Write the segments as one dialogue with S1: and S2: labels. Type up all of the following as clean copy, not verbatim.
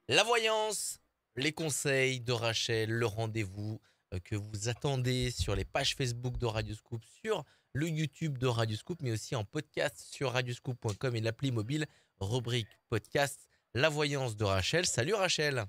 S1: La voyance, les conseils de Rachel, le rendez-vous que vous attendez sur les pages Facebook de Radioscoop, sur le YouTube de Radioscoop, mais aussi en podcast sur radioscoop.com et l'appli mobile, rubrique podcast, la voyance de Rachel. Salut Rachel.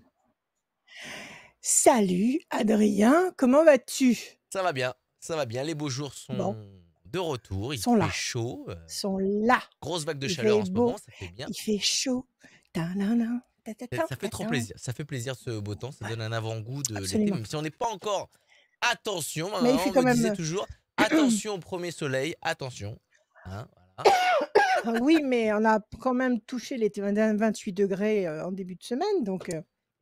S2: Salut Adrien, comment vas-tu?
S1: Ça va bien, les beaux jours
S2: Bon,
S1: sont de retour, il
S2: sont
S1: fait
S2: là,
S1: chaud,
S2: sont là.
S1: grosse vague de
S2: Il
S1: chaleur
S2: fait
S1: en ce moment,
S2: beau,
S1: ça fait bien.
S2: il fait chaud. Ta-na-na,
S1: Ça fait trop
S2: ta-ta-ta-ta-ta.
S1: plaisir, ça fait plaisir ce beau temps, ça donne un avant-goût de l'été,
S2: Absolument.
S1: même si on n'est pas encore. Attention, ma
S2: Mais il fait
S1: maman
S2: quand
S1: me disait
S2: même.
S1: toujours, attention au premier soleil, attention. Hein, voilà.
S2: Oui, mais on a quand même touché les 28 degrés en début de semaine, donc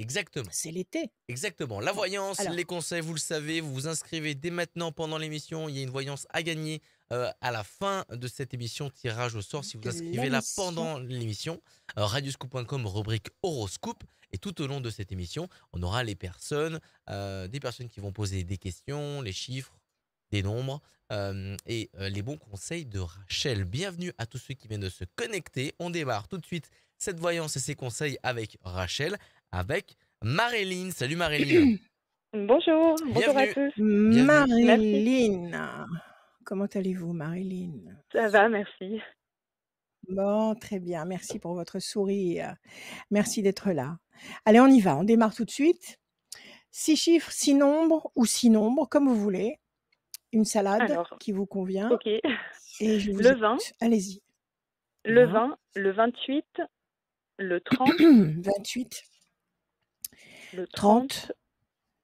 S1: Exactement,
S2: c'est l'été.
S1: exactement. La
S2: Bon,
S1: voyance, les
S2: alors,
S1: conseils, vous le savez, vous vous inscrivez dès maintenant pendant l'émission. Il y a une voyance à gagner à la fin de cette émission, tirage au sort si vous
S2: de
S1: inscrivez là
S2: l'émission.
S1: pendant l'émission. Radioscoop.com, rubrique horoscope. Et tout au long de cette émission, on aura des personnes qui vont poser des questions, les chiffres, des nombres et les bons conseils de Rachel. Bienvenue à tous ceux qui viennent de se connecter. On démarre tout de suite cette voyance et ses conseils avec Rachel, avec Marilyn. Salut Marilyn.
S3: Bonjour, bonjour à
S1: Bienvenue.
S3: tous.
S1: Bienvenue.
S3: Merci,
S2: Marilyn, comment allez-vous, Marilyn?
S3: ça va, merci.
S2: Bon, très bien, merci pour votre sourire. Merci d'être là. Allez, on y va, on démarre tout de suite. 6 chiffres, 6 nombres ou 6 nombres, comme vous voulez. Une salade
S3: Alors,
S2: qui vous convient
S3: ok.
S2: et je vous
S3: Le 20,
S2: écoute. Allez-y.
S3: le
S2: 20,
S3: 20, le 28, le 30,
S2: 28,
S3: le 30,
S2: 30,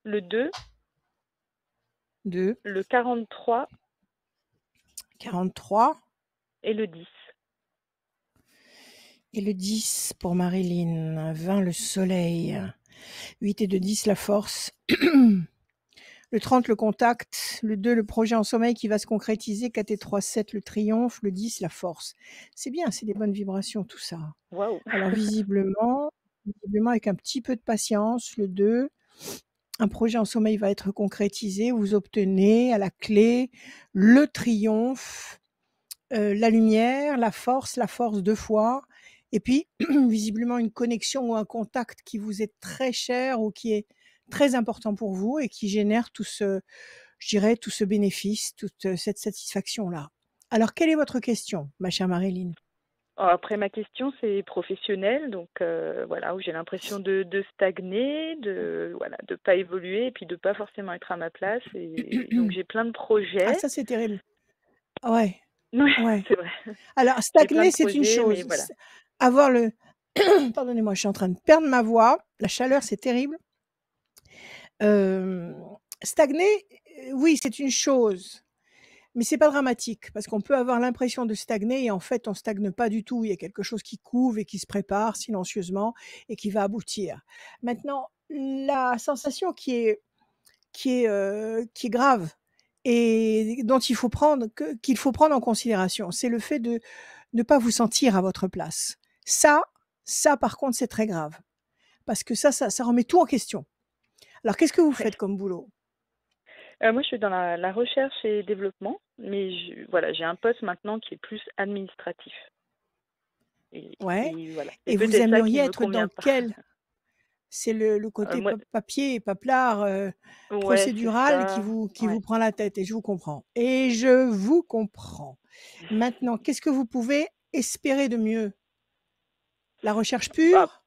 S3: le 2,
S2: 2,
S3: le 43
S2: 43
S3: et le 10.
S2: et le 10 pour Marilyn. 20, le soleil. 8 et 2, 10, la force. Le 30, le contact. Le 2, le projet en sommeil qui va se concrétiser. 4 et 3, 7, le triomphe. Le 10, la force. C'est bien, c'est des bonnes vibrations, tout ça.
S3: Waouh.
S2: Alors, visiblement, avec un petit peu de patience, le 2, un projet en sommeil va être concrétisé. Vous obtenez à la clé le triomphe, la lumière, la force 2 fois. Et puis, visiblement, une connexion ou un contact qui vous est très cher ou qui est très important pour vous et qui génère tout ce, je dirais, tout ce bénéfice, toute cette satisfaction-là. Alors, quelle est votre question, ma chère Marilyn?
S3: Après, ma question, c'est professionnel, donc voilà, où j'ai l'impression de stagner, de voilà, de pas évoluer et puis de pas forcément être à ma place. Et donc j'ai plein de
S2: Ah,
S3: projets.
S2: ça, c'est terrible. Ouais,
S3: Ouais,
S2: ouais.
S3: c'est vrai.
S2: Alors,
S3: J'ai plein
S2: stagner,
S3: de
S2: c'est une
S3: projets, mais
S2: chose.
S3: voilà.
S2: Avoir le, pardonnez-moi, je suis en train de perdre ma voix. La chaleur, c'est terrible. Hem, Stagner, oui, c'est une chose, mais c'est pas dramatique parce qu'on peut avoir l'impression de stagner et en fait, on stagne pas du tout. Il y a quelque chose qui couve et qui se prépare silencieusement et qui va aboutir. Maintenant, la sensation qui est grave et dont qu'il faut prendre en considération, c'est le fait de ne pas vous sentir à votre place. Ça ça par contre, c'est très grave parce que ça remet tout en question. Alors qu'est-ce que vous
S3: Ouais.
S2: faites comme boulot?
S3: Moi, je suis dans la recherche et développement, mais voilà, j'ai un poste maintenant qui est plus administratif. Et,
S2: Ouais,
S3: et voilà, c'est
S2: et vous
S3: peut-être ça qui
S2: aimeriez
S3: me
S2: être dans
S3: convient pas.
S2: quel c'est le côté
S3: Moi,
S2: papier, paplard,
S3: ouais, c'est
S2: procédural qui
S3: ça.
S2: vous
S3: Ouais.
S2: prend la tête et je vous comprends et je vous comprends. Maintenant, qu'est-ce que vous pouvez espérer de mieux? La recherche
S3: Bah,
S2: pure?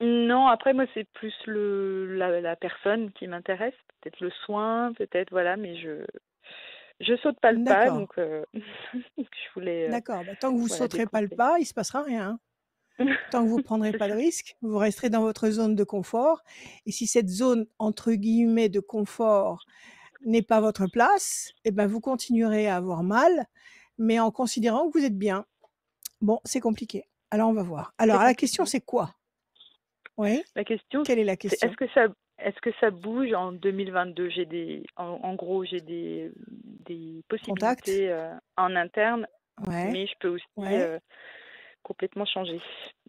S3: non, après, moi, c'est plus la personne qui m'intéresse. Peut-être le soin, peut-être, voilà, mais je saute pas le pas,
S2: D'accord,
S3: donc je voulais,
S2: d'accord, bah, tant que vous
S3: voilà, des
S2: sauterez pas le
S3: conseils.
S2: pas, il se passera rien, hein. Tant que vous prendrez
S3: C'est
S2: pas de
S3: ça.
S2: risques, vous resterez dans votre zone de confort et si cette zone, entre guillemets, «de confort» n'est pas votre place, et ben, vous continuerez à avoir mal, mais en considérant que vous êtes bien. Bon, c'est compliqué. Alors on va voir.
S3: C'est
S2: Alors la question
S3: compliqué.
S2: c'est quoi? Oui?
S3: La question,
S2: Quelle est la
S3: c'est
S2: question?
S3: est-ce que ça bouge en 2022? En gros, j'ai des
S2: Contact?
S3: possibilités en interne,
S2: Ouais,
S3: mais je peux aussi
S2: ouais.
S3: complètement changer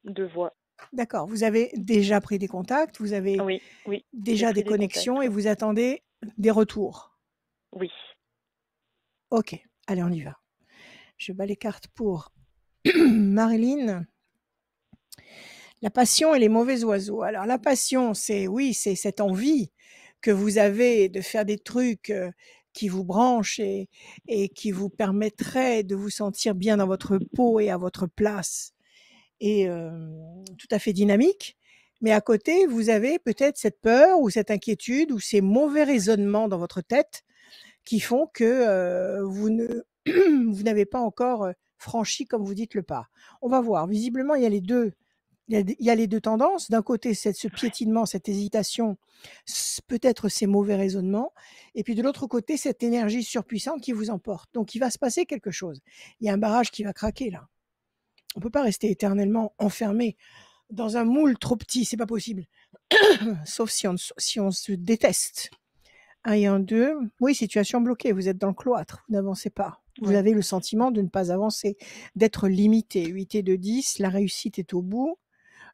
S3: de voie.
S2: D'accord. Vous avez déjà pris des contacts, vous avez
S3: Oui, oui, j'ai
S2: déjà des
S3: pris des contacts,
S2: connexions et
S3: ouais.
S2: vous attendez des retours.
S3: Oui.
S2: OK, allez on y va. Je bats les cartes pour Marilyn. La passion et les mauvais oiseaux. Alors la passion, c'est oui, c'est cette envie que vous avez de faire des trucs qui vous branchent et qui vous permettraient de vous sentir bien dans votre peau et à votre place et tout à fait dynamique. Mais à côté, vous avez peut-être cette peur ou cette inquiétude ou ces mauvais raisonnements dans votre tête qui font que vous ne vous n'avez pas encore franchi, comme vous dites, le pas. On va voir. Visiblement, il y a les deux. Il y a les deux tendances. D'un côté, c'est ce piétinement, cette hésitation, peut-être ces mauvais raisonnements. Et puis de l'autre côté, cette énergie surpuissante qui vous emporte. Donc il va se passer quelque chose. Il y a un barrage qui va craquer là. On ne peut pas rester éternellement enfermé dans un moule trop petit. C'est pas possible. Sauf si on se déteste. 1 et 1, 2. Oui, situation bloquée. Vous êtes dans le cloître. Vous n'avancez pas. Vous
S3: Ouais.
S2: avez le sentiment de ne pas avancer, d'être limité. 8 et 2, 10. La réussite est au bout.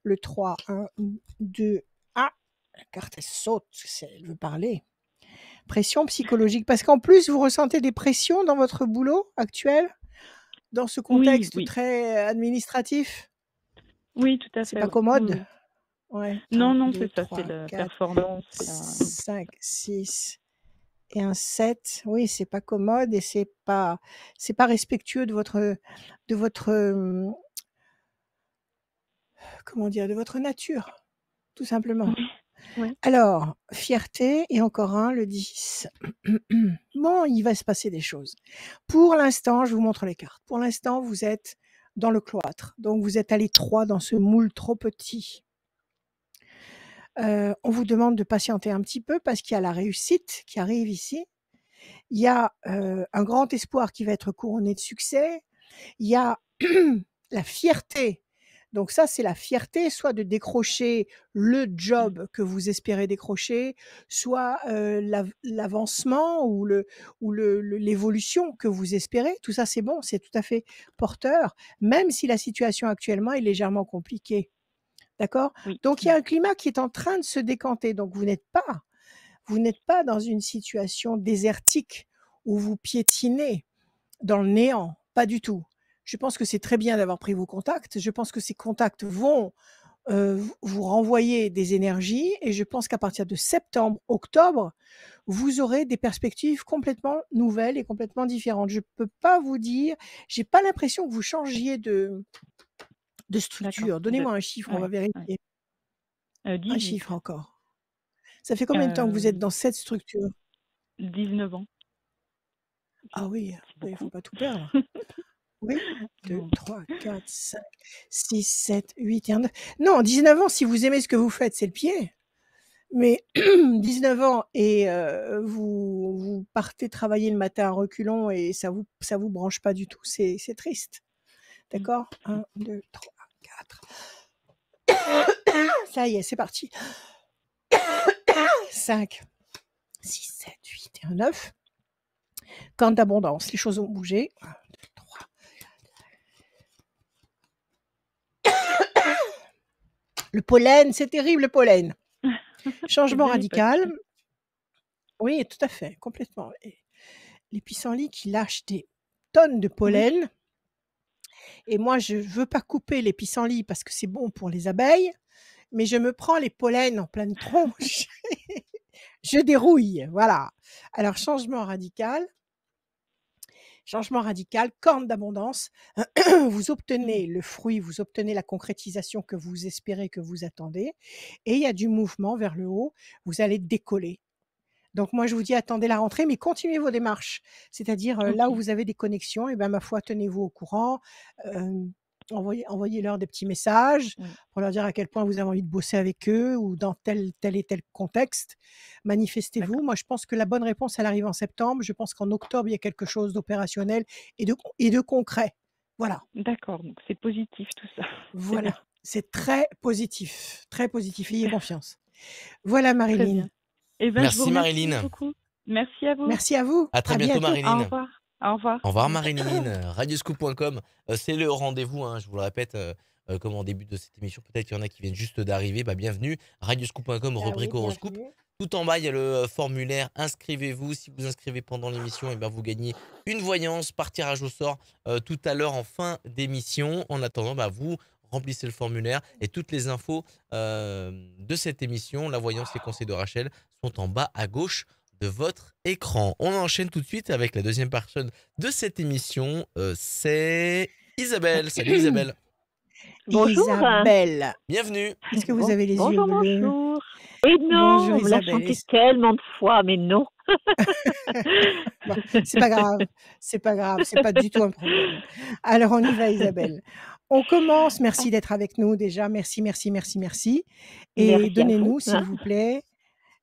S2: Le 3, 1, 2. Ah, la carte, elle saute. Elle veut parler. Pression psychologique. Parce qu'en plus, vous ressentez des pressions dans votre boulot actuel, dans ce
S3: Oui,
S2: contexte
S3: oui.
S2: très administratif.
S3: Oui, tout à
S2: C'est
S3: fait,
S2: pas
S3: oui. Oui,
S2: commode.
S3: oui.
S2: Ouais.
S3: Non,
S2: 1,
S3: non,
S2: 2,
S3: c'est ça, c'est
S2: 3,
S3: la
S2: 4,
S3: performance.
S2: 5, 6 et un 7. Oui, c'est pas commode et c'est pas respectueux de votre comment dire, de votre nature, tout simplement.
S3: Oui, oui.
S2: Alors, fierté et encore un, le 10. Bon, il va se passer des choses. Pour l'instant, je vous montre les cartes. Pour l'instant, vous êtes dans le cloître. Donc, vous êtes à l'étroit dans ce moule trop petit. On vous demande de patienter un petit peu parce qu'il y a la réussite qui arrive ici. Il y a un grand espoir qui va être couronné de succès. Il y a la fierté. Donc ça, c'est la fierté, soit de décrocher le
S3: Mmh.
S2: job que vous espérez décrocher, soit l'avancement ou l'évolution que vous espérez. Tout ça, c'est bon, c'est tout à fait porteur, même si la situation actuellement est légèrement compliquée. D'accord?
S3: Oui,
S2: Donc il y a
S3: oui.
S2: un climat qui est en train de se décanter. Donc vous n'êtes pas dans une situation désertique où vous piétinez dans le néant, pas du tout. Je pense que c'est très bien d'avoir pris vos contacts. Je pense que ces contacts vont vous renvoyer des énergies et je pense qu'à partir de septembre, octobre, vous aurez des perspectives complètement nouvelles et complètement différentes. Je peux pas vous dire, j'ai pas l'impression que vous changiez de
S3: D'accord.
S2: structure. Donnez-moi un chiffre, on va
S3: Ouais, ouais.
S2: vérifier. Un
S3: 18.
S2: chiffre encore. Ça fait combien de temps que vous êtes dans cette structure?
S3: 19 ans.
S2: Ah oui,
S3: C'est
S2: il faut
S3: beaucoup.
S2: pas tout perdre. Oui, 2,
S3: Non.
S2: 3, 4, 5, 6, 7, 8 et 9. Non, 19 ans, si vous aimez ce que vous faites, c'est le pied. Mais 19 ans et vous partez travailler le matin à reculons et ça vous branche pas du tout, c'est triste.
S3: Mmh.
S2: D'accord? 1, 2, 3, 4. Ça y est, c'est parti. 5, 6, 7, 8 et un 9. Quand d'abondance, les choses ont bougé. 1, 2, 3. Le pollen, c'est terrible le pollen.
S3: C'est
S2: Changement
S3: bien les
S2: radical.
S3: papillons.
S2: Oui, tout à fait, complètement. Et les pissenlits qui lâchent des tonnes de
S3: Oui.
S2: pollen. Et moi, je veux pas couper les pissenlits parce que c'est bon pour les abeilles, mais je me prends les pollens en pleine tronche. Je dérouille, voilà. Alors changement radical, corne d'abondance. Vous
S3: Mmh.
S2: obtenez le fruit, vous obtenez la concrétisation que vous espérez, que vous attendez et il y a du mouvement vers le haut, vous allez décoller. Donc moi, je vous dis attendez la rentrée, mais continuez vos démarches. C'est-à-dire, là où
S3: OK.
S2: vous avez des connexions et ben, ma foi, tenez-vous au courant, envoyez-leur des petits messages
S3: Oui.
S2: pour leur dire à quel point vous avez envie de bosser avec eux ou dans tel et tel contexte. Manifestez-vous.
S3: D'accord.
S2: Moi, je pense que la bonne réponse, elle arrive en septembre. Je pense qu'en octobre, il y a quelque chose d'opérationnel et de concret. Voilà,
S3: D'accord, donc c'est positif tout ça. C'est bien.
S2: voilà. C'est très positif, ayez
S3: Super.
S2: confiance. Voilà
S3: Très
S2: Marilyn.
S3: bien. Eh ben, je vous
S1: Merci
S3: remercie
S1: Marilyn.
S3: beaucoup. Merci à vous.
S2: Merci à vous,
S1: À très
S2: à
S1: bientôt
S2: bientôt.
S3: Au
S1: Marilyn.
S3: revoir. Au revoir.
S1: Au revoir Marilyn. Radioscoop.com, c'est le rendez-vous, hein, je vous le répète, comme en début de cette émission, peut-être qu'il y en a qui viennent juste d'arriver, bah bienvenue. Radioscoop.com,
S2: Ah oui,
S1: rubrique horoscope.
S2: bienvenue.
S1: Tout en bas, il y a le formulaire, inscrivez-vous. Si vous inscrivez pendant l'émission, et ben vous gagnez une voyance par tirage au sort tout à l'heure en fin d'émission. En attendant, bah vous remplissez le formulaire et toutes les infos de cette émission, la voyance et conseils de Rachel, sont en bas à gauche de votre écran. On enchaîne tout de suite avec la deuxième personne de cette émission, c'est Isabelle. Salut Isabelle.
S4: Bonjour.
S2: Isabelle,
S1: Bienvenue.
S2: est-ce que vous avez les yeux
S4: Bonjour,
S2: bleus?
S4: bonjour. Et non,
S2: Bonjour
S4: on me l'a
S2: Isabelle.
S4: chanté tellement de fois, mais non.
S2: Bon, c'est pas grave, c'est pas grave, c'est pas du tout un problème. Alors on y va Isabelle. On commence, merci d'être avec nous déjà, merci.
S4: Merci
S2: Et
S4: à vous.
S2: donnez-nous s'il vous plaît,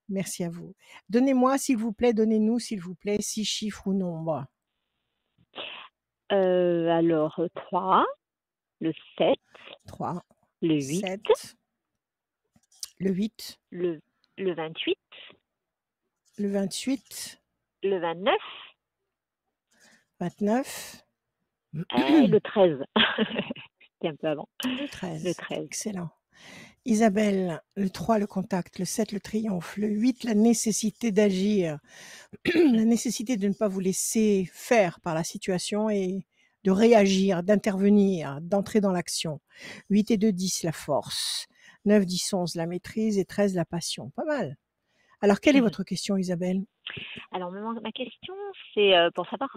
S2: merci à vous. Donnez-nous s'il vous plaît 6 chiffres ou nombres.
S4: Alors, 3, le 7,
S2: 3,
S4: le 8,
S2: 7, le 8,
S4: le 28,
S2: le 28,
S4: le 29
S2: 29,
S4: et le 13. C'était un peu avant.
S2: le 13.
S4: Le 13.
S2: Excellent. Isabelle, le 3, le contact, le 7, le triomphe, le 8, la nécessité d'agir, la nécessité de ne pas vous laisser faire par la situation et de réagir, d'intervenir, d'entrer dans l'action. 8 et 2, 10, la force. 9, 10, 11, la maîtrise et 13, la passion. Pas mal. Alors, quelle est votre question, Isabelle?
S4: Alors, ma question, c'est pour savoir,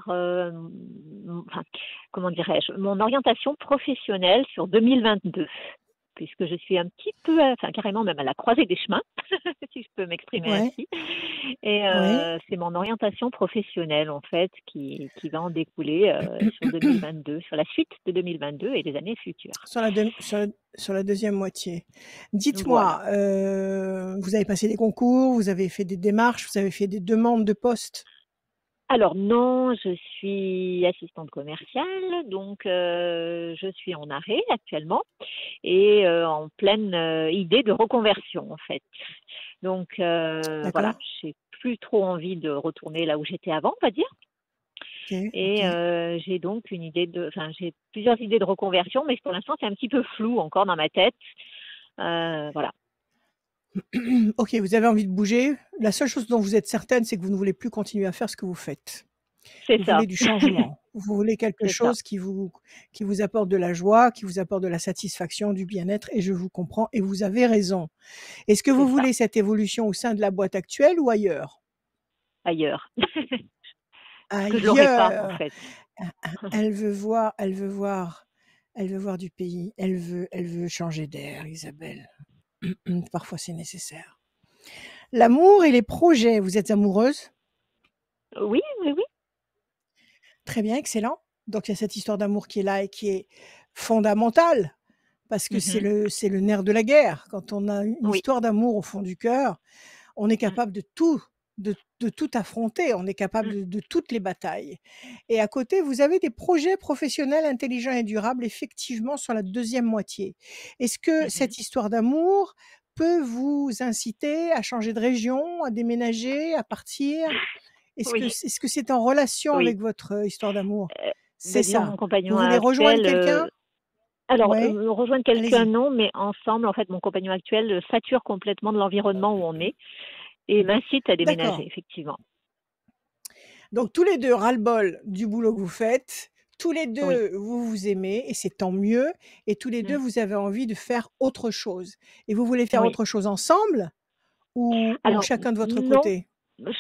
S4: comment dirais-je, mon orientation professionnelle sur 2022, puisque je suis un petit peu, carrément même à la croisée des chemins, si je peux m'exprimer ainsi. Et c'est mon orientation professionnelle, en fait, qui va en découler sur 2022, sur la suite de 2022 et les années futures.
S2: Sur la deuxième moitié. Dites-moi, vous avez passé des concours, vous avez fait des démarches, vous avez fait des demandes de poste?
S4: Alors non, je suis assistante commerciale, donc je suis en arrêt actuellement et en pleine idée de reconversion en fait. Donc voilà, j'ai plus trop envie de retourner là où j'étais avant, on va dire. Et j'ai donc j'ai plusieurs idées de reconversion, mais pour l'instant c'est un petit peu flou encore dans ma tête. Voilà.
S2: Ok, vous avez envie de bouger. La seule chose dont vous êtes certaine, c'est que vous ne voulez plus continuer à faire ce que vous faites. Vous voulez du changement. Vous voulez quelque chose qui vous apporte de la joie, qui vous apporte de la satisfaction, du bien-être, et je vous comprends, et vous avez raison. Est-ce que vous voulez cette évolution au sein de la boîte actuelle ou ailleurs?
S4: Ailleurs.
S2: Ailleurs.
S4: Que je l'aurais pas, en fait.
S2: Elle veut voir du pays. Elle veut changer d'air, Isabelle. Parfois, c'est nécessaire. L'amour et les projets. Vous êtes amoureuse?
S4: Oui.
S2: Très bien, excellent. Donc, il y a cette histoire d'amour qui est là et qui est fondamentale parce que c'est le nerf de la guerre. Quand on a une histoire d'amour au fond du cœur, on est capable de tout affronter. On est capable de toutes les batailles. Et à côté, vous avez des projets professionnels intelligents et durables, effectivement, sur la deuxième moitié. Est-ce que cette histoire d'amour peut vous inciter à changer de région, à déménager, à partir? Est-ce que c'est en relation avec votre histoire d'amour? C'est ça.
S4: Mon compagnon
S2: Vous voulez rejoindre quelqu'un?
S4: Alors, rejoindre quelqu'un, non, mais ensemble, en fait, mon compagnon actuel sature complètement de l'environnement où on est et m'incite à déménager, effectivement.
S2: Donc, tous les deux, ras-le-bol du boulot que vous faites, tous les deux, vous vous aimez, et c'est tant mieux, et tous les deux, vous avez envie de faire autre chose. Et vous voulez faire autre chose ensemble ou chacun de votre côté?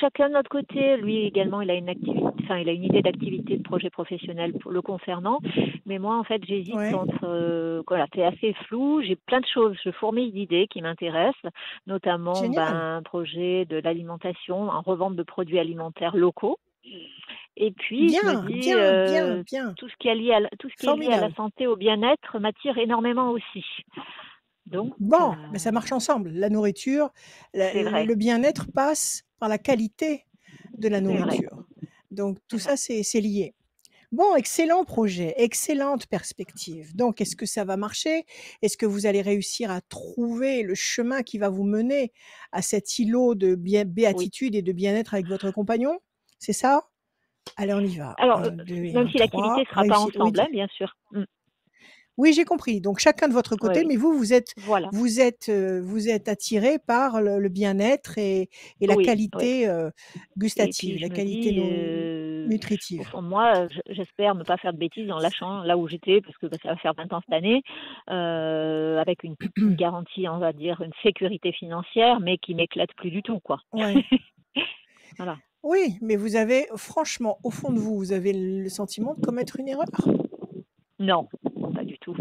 S4: Chacun de notre côté, lui également, il a une activité, il a une idée d'activité de projet professionnel le concernant. Mais moi, en fait, j'hésite entre, c'est assez flou. J'ai plein de choses, je fourmille d'idées qui m'intéressent, notamment un projet de l'alimentation, en revente de produits alimentaires locaux. Et puis, je me dis,
S2: bien.
S4: tout ce qui est lié à la santé, au bien-être, m'attire énormément aussi. Donc,
S2: ça marche ensemble. La nourriture, le bien-être passe par la qualité de la nourriture. Donc, tout ça, c'est lié. Bon, excellent projet, excellente perspective. Donc, est-ce que ça va marcher? Est-ce que vous allez réussir à trouver le chemin qui va vous mener à cet îlot de béatitude et de bien-être avec votre compagnon? C'est ça? Allez, on y va.
S4: Alors, même si l'activité ne sera pas ensemble, bien sûr.
S2: Oui, j'ai compris. Donc, chacun de votre côté, mais vous êtes attiré par le bien-être et la qualité gustative, la qualité
S4: au
S2: Nutritive.
S4: fond de moi, j'espère ne pas faire de bêtises en lâchant là où j'étais, parce que ça va faire 20 ans cette année, avec une garantie, on va dire, une sécurité financière, mais qui m'éclate plus du tout, quoi.
S2: Ouais.
S4: Voilà.
S2: Oui, mais vous avez, franchement, au fond de vous, vous avez le sentiment de commettre une erreur?
S4: Non, pas du tout.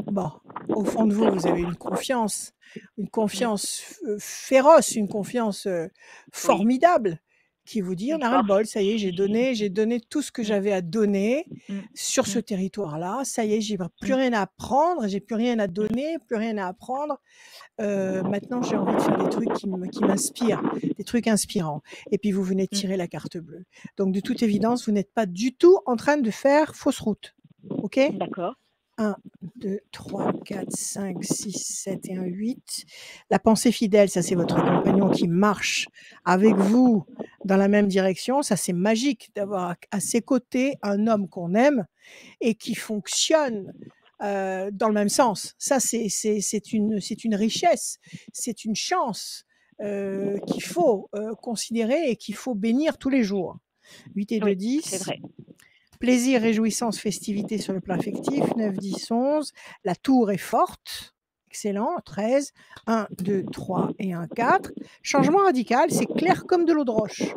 S2: Bon, au fond de vous, vous avez
S4: Mm.
S2: une confiance féroce, une confiance
S4: Oui,
S2: formidable qui vous dit: «On
S4: une
S2: a ras le
S4: force.
S2: bol, ça y est, j'ai donné tout ce que
S4: Mm,
S2: j'avais à donner
S4: mm,
S2: sur ce
S4: mm,
S2: territoire-là. Ça y est, j'ai plus
S4: mm,
S2: rien à apprendre, j'ai plus rien à
S4: mm.
S2: donner, plus rien à apprendre. Maintenant, j'ai envie de faire des trucs qui m'inspirent, des trucs inspirants». Et puis vous venez de tirer la carte bleue. Donc de toute évidence, vous n'êtes pas du tout en train de faire fausse route. OK?
S4: D'accord.
S2: 1, 2, 3, 4, 5, 6, 7 et 1, 8. La pensée fidèle, ça c'est votre compagnon qui marche avec vous dans la même direction. Ça c'est magique d'avoir à ses côtés un homme qu'on aime et qui fonctionne dans le même sens. Ça c'est une richesse, c'est une chance qu'il faut considérer et qu'il faut bénir tous les jours. 8 et 2,
S4: Oui, c'est
S2: 10.
S4: vrai.
S2: Plaisir, réjouissance, festivité sur le plan affectif, 9, 10, 11. La tour est forte. Excellent, 13. 1, 2, 3 et 1, 4. Changement radical, c'est clair comme de l'eau de roche.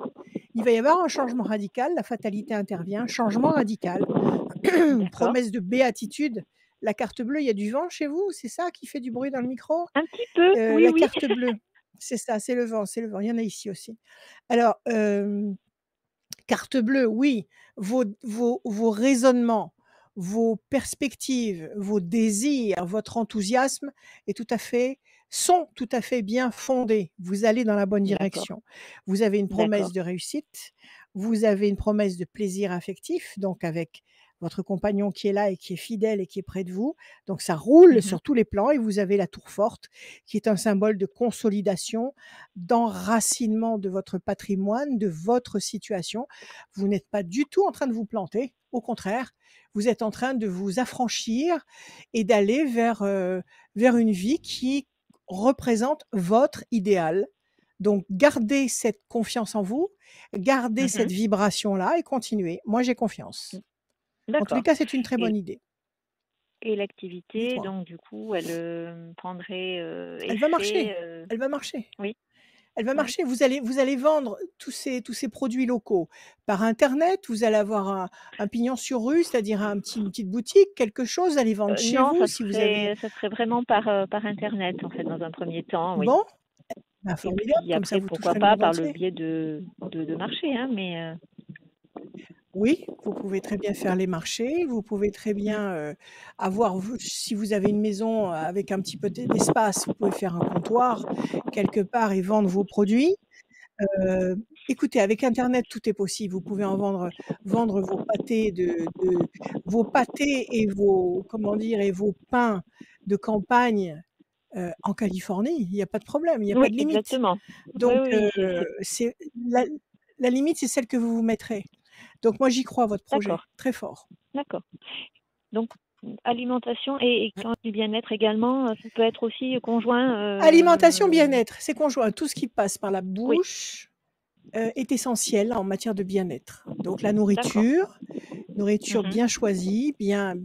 S2: Il va y avoir un changement radical, la fatalité intervient. Changement radical,
S4: D'accord.
S2: promesse de béatitude. La carte bleue, il y a du vent chez vous? C'est ça qui fait du bruit dans le micro?
S4: Un petit peu, oui,
S2: La
S4: oui.
S2: carte bleue, c'est ça, c'est le vent, c'est le vent. Il y en a ici aussi. Alors, carte bleue, oui, vos raisonnements, vos perspectives, vos désirs, votre enthousiasme sont tout à fait bien fondés. Vous allez dans la bonne
S4: D'accord,
S2: direction. Vous avez une promesse
S4: d'accord.
S2: de réussite, vous avez une promesse de plaisir affectif, donc avec votre compagnon qui est là et qui est fidèle et qui est près de vous. Donc ça roule
S4: Mhm.
S2: sur tous les plans et vous avez la tour forte qui est un symbole de consolidation, d'enracinement de votre patrimoine, de votre situation. Vous n'êtes pas du tout en train de vous planter. Au contraire, vous êtes en train de vous affranchir et d'aller vers une vie qui représente votre idéal. Donc, gardez cette confiance en vous, gardez cette
S4: Mhm.
S2: vibration-là et continuez. Moi, j'ai confiance. En tous les
S4: D'accord.
S2: cas, c'est une très
S4: Et,
S2: bonne idée.
S4: et l'activité,
S2: Dites-moi.
S4: donc du coup, elle prendrait
S2: Elle va
S4: effet.
S2: marcher. Elle va marcher.
S4: Oui,
S2: Elle va
S4: oui.
S2: marcher. Vous allez vendre tous ces produits locaux par internet. Vous allez avoir un pignon sur rue, c'est-à-dire une petite boutique, quelque chose. Allez vendre chez
S4: Non,
S2: vous si vous avez.
S4: ça serait vraiment par Internet, en fait, dans un premier temps, oui.
S2: Bon, bah,
S4: Et
S2: formidable.
S4: puis
S2: Comme ça,
S4: après,
S2: vous
S4: pourquoi
S2: toucherez le
S4: pas
S2: monde
S4: par le
S2: entier.
S4: biais de marché, hein, mais
S2: Oui, vous pouvez très bien faire les marchés. Vous pouvez très bien avoir, si vous avez une maison avec un petit peu d'espace, vous pouvez faire un comptoir quelque part et vendre vos produits. Heu, Écoutez, avec internet, tout est possible. Vous pouvez vendre vos pâtés et vos comment dire? Et vos pains de campagne, en Californie. Il y a pas de problème, il y a pas
S4: oui,
S2: de limite.
S4: exactement. Oui,
S2: Donc
S4: oui,
S2: c'est la limite, c'est celle que vous vous mettrez. Donc moi, j'y crois à votre projet,
S4: d'accord,
S2: très fort.
S4: d'accord. Donc, alimentation et quand du bien-être également, ça peut être aussi conjoint.
S2: Alimentation, bien-être, c'est conjoint. Tout ce qui passe par la
S4: Oui,
S2: bouche, est essentiel en matière de bien-être. Donc la
S4: d'accord.
S2: nourriture
S4: Mhm.
S2: bien choisie, bien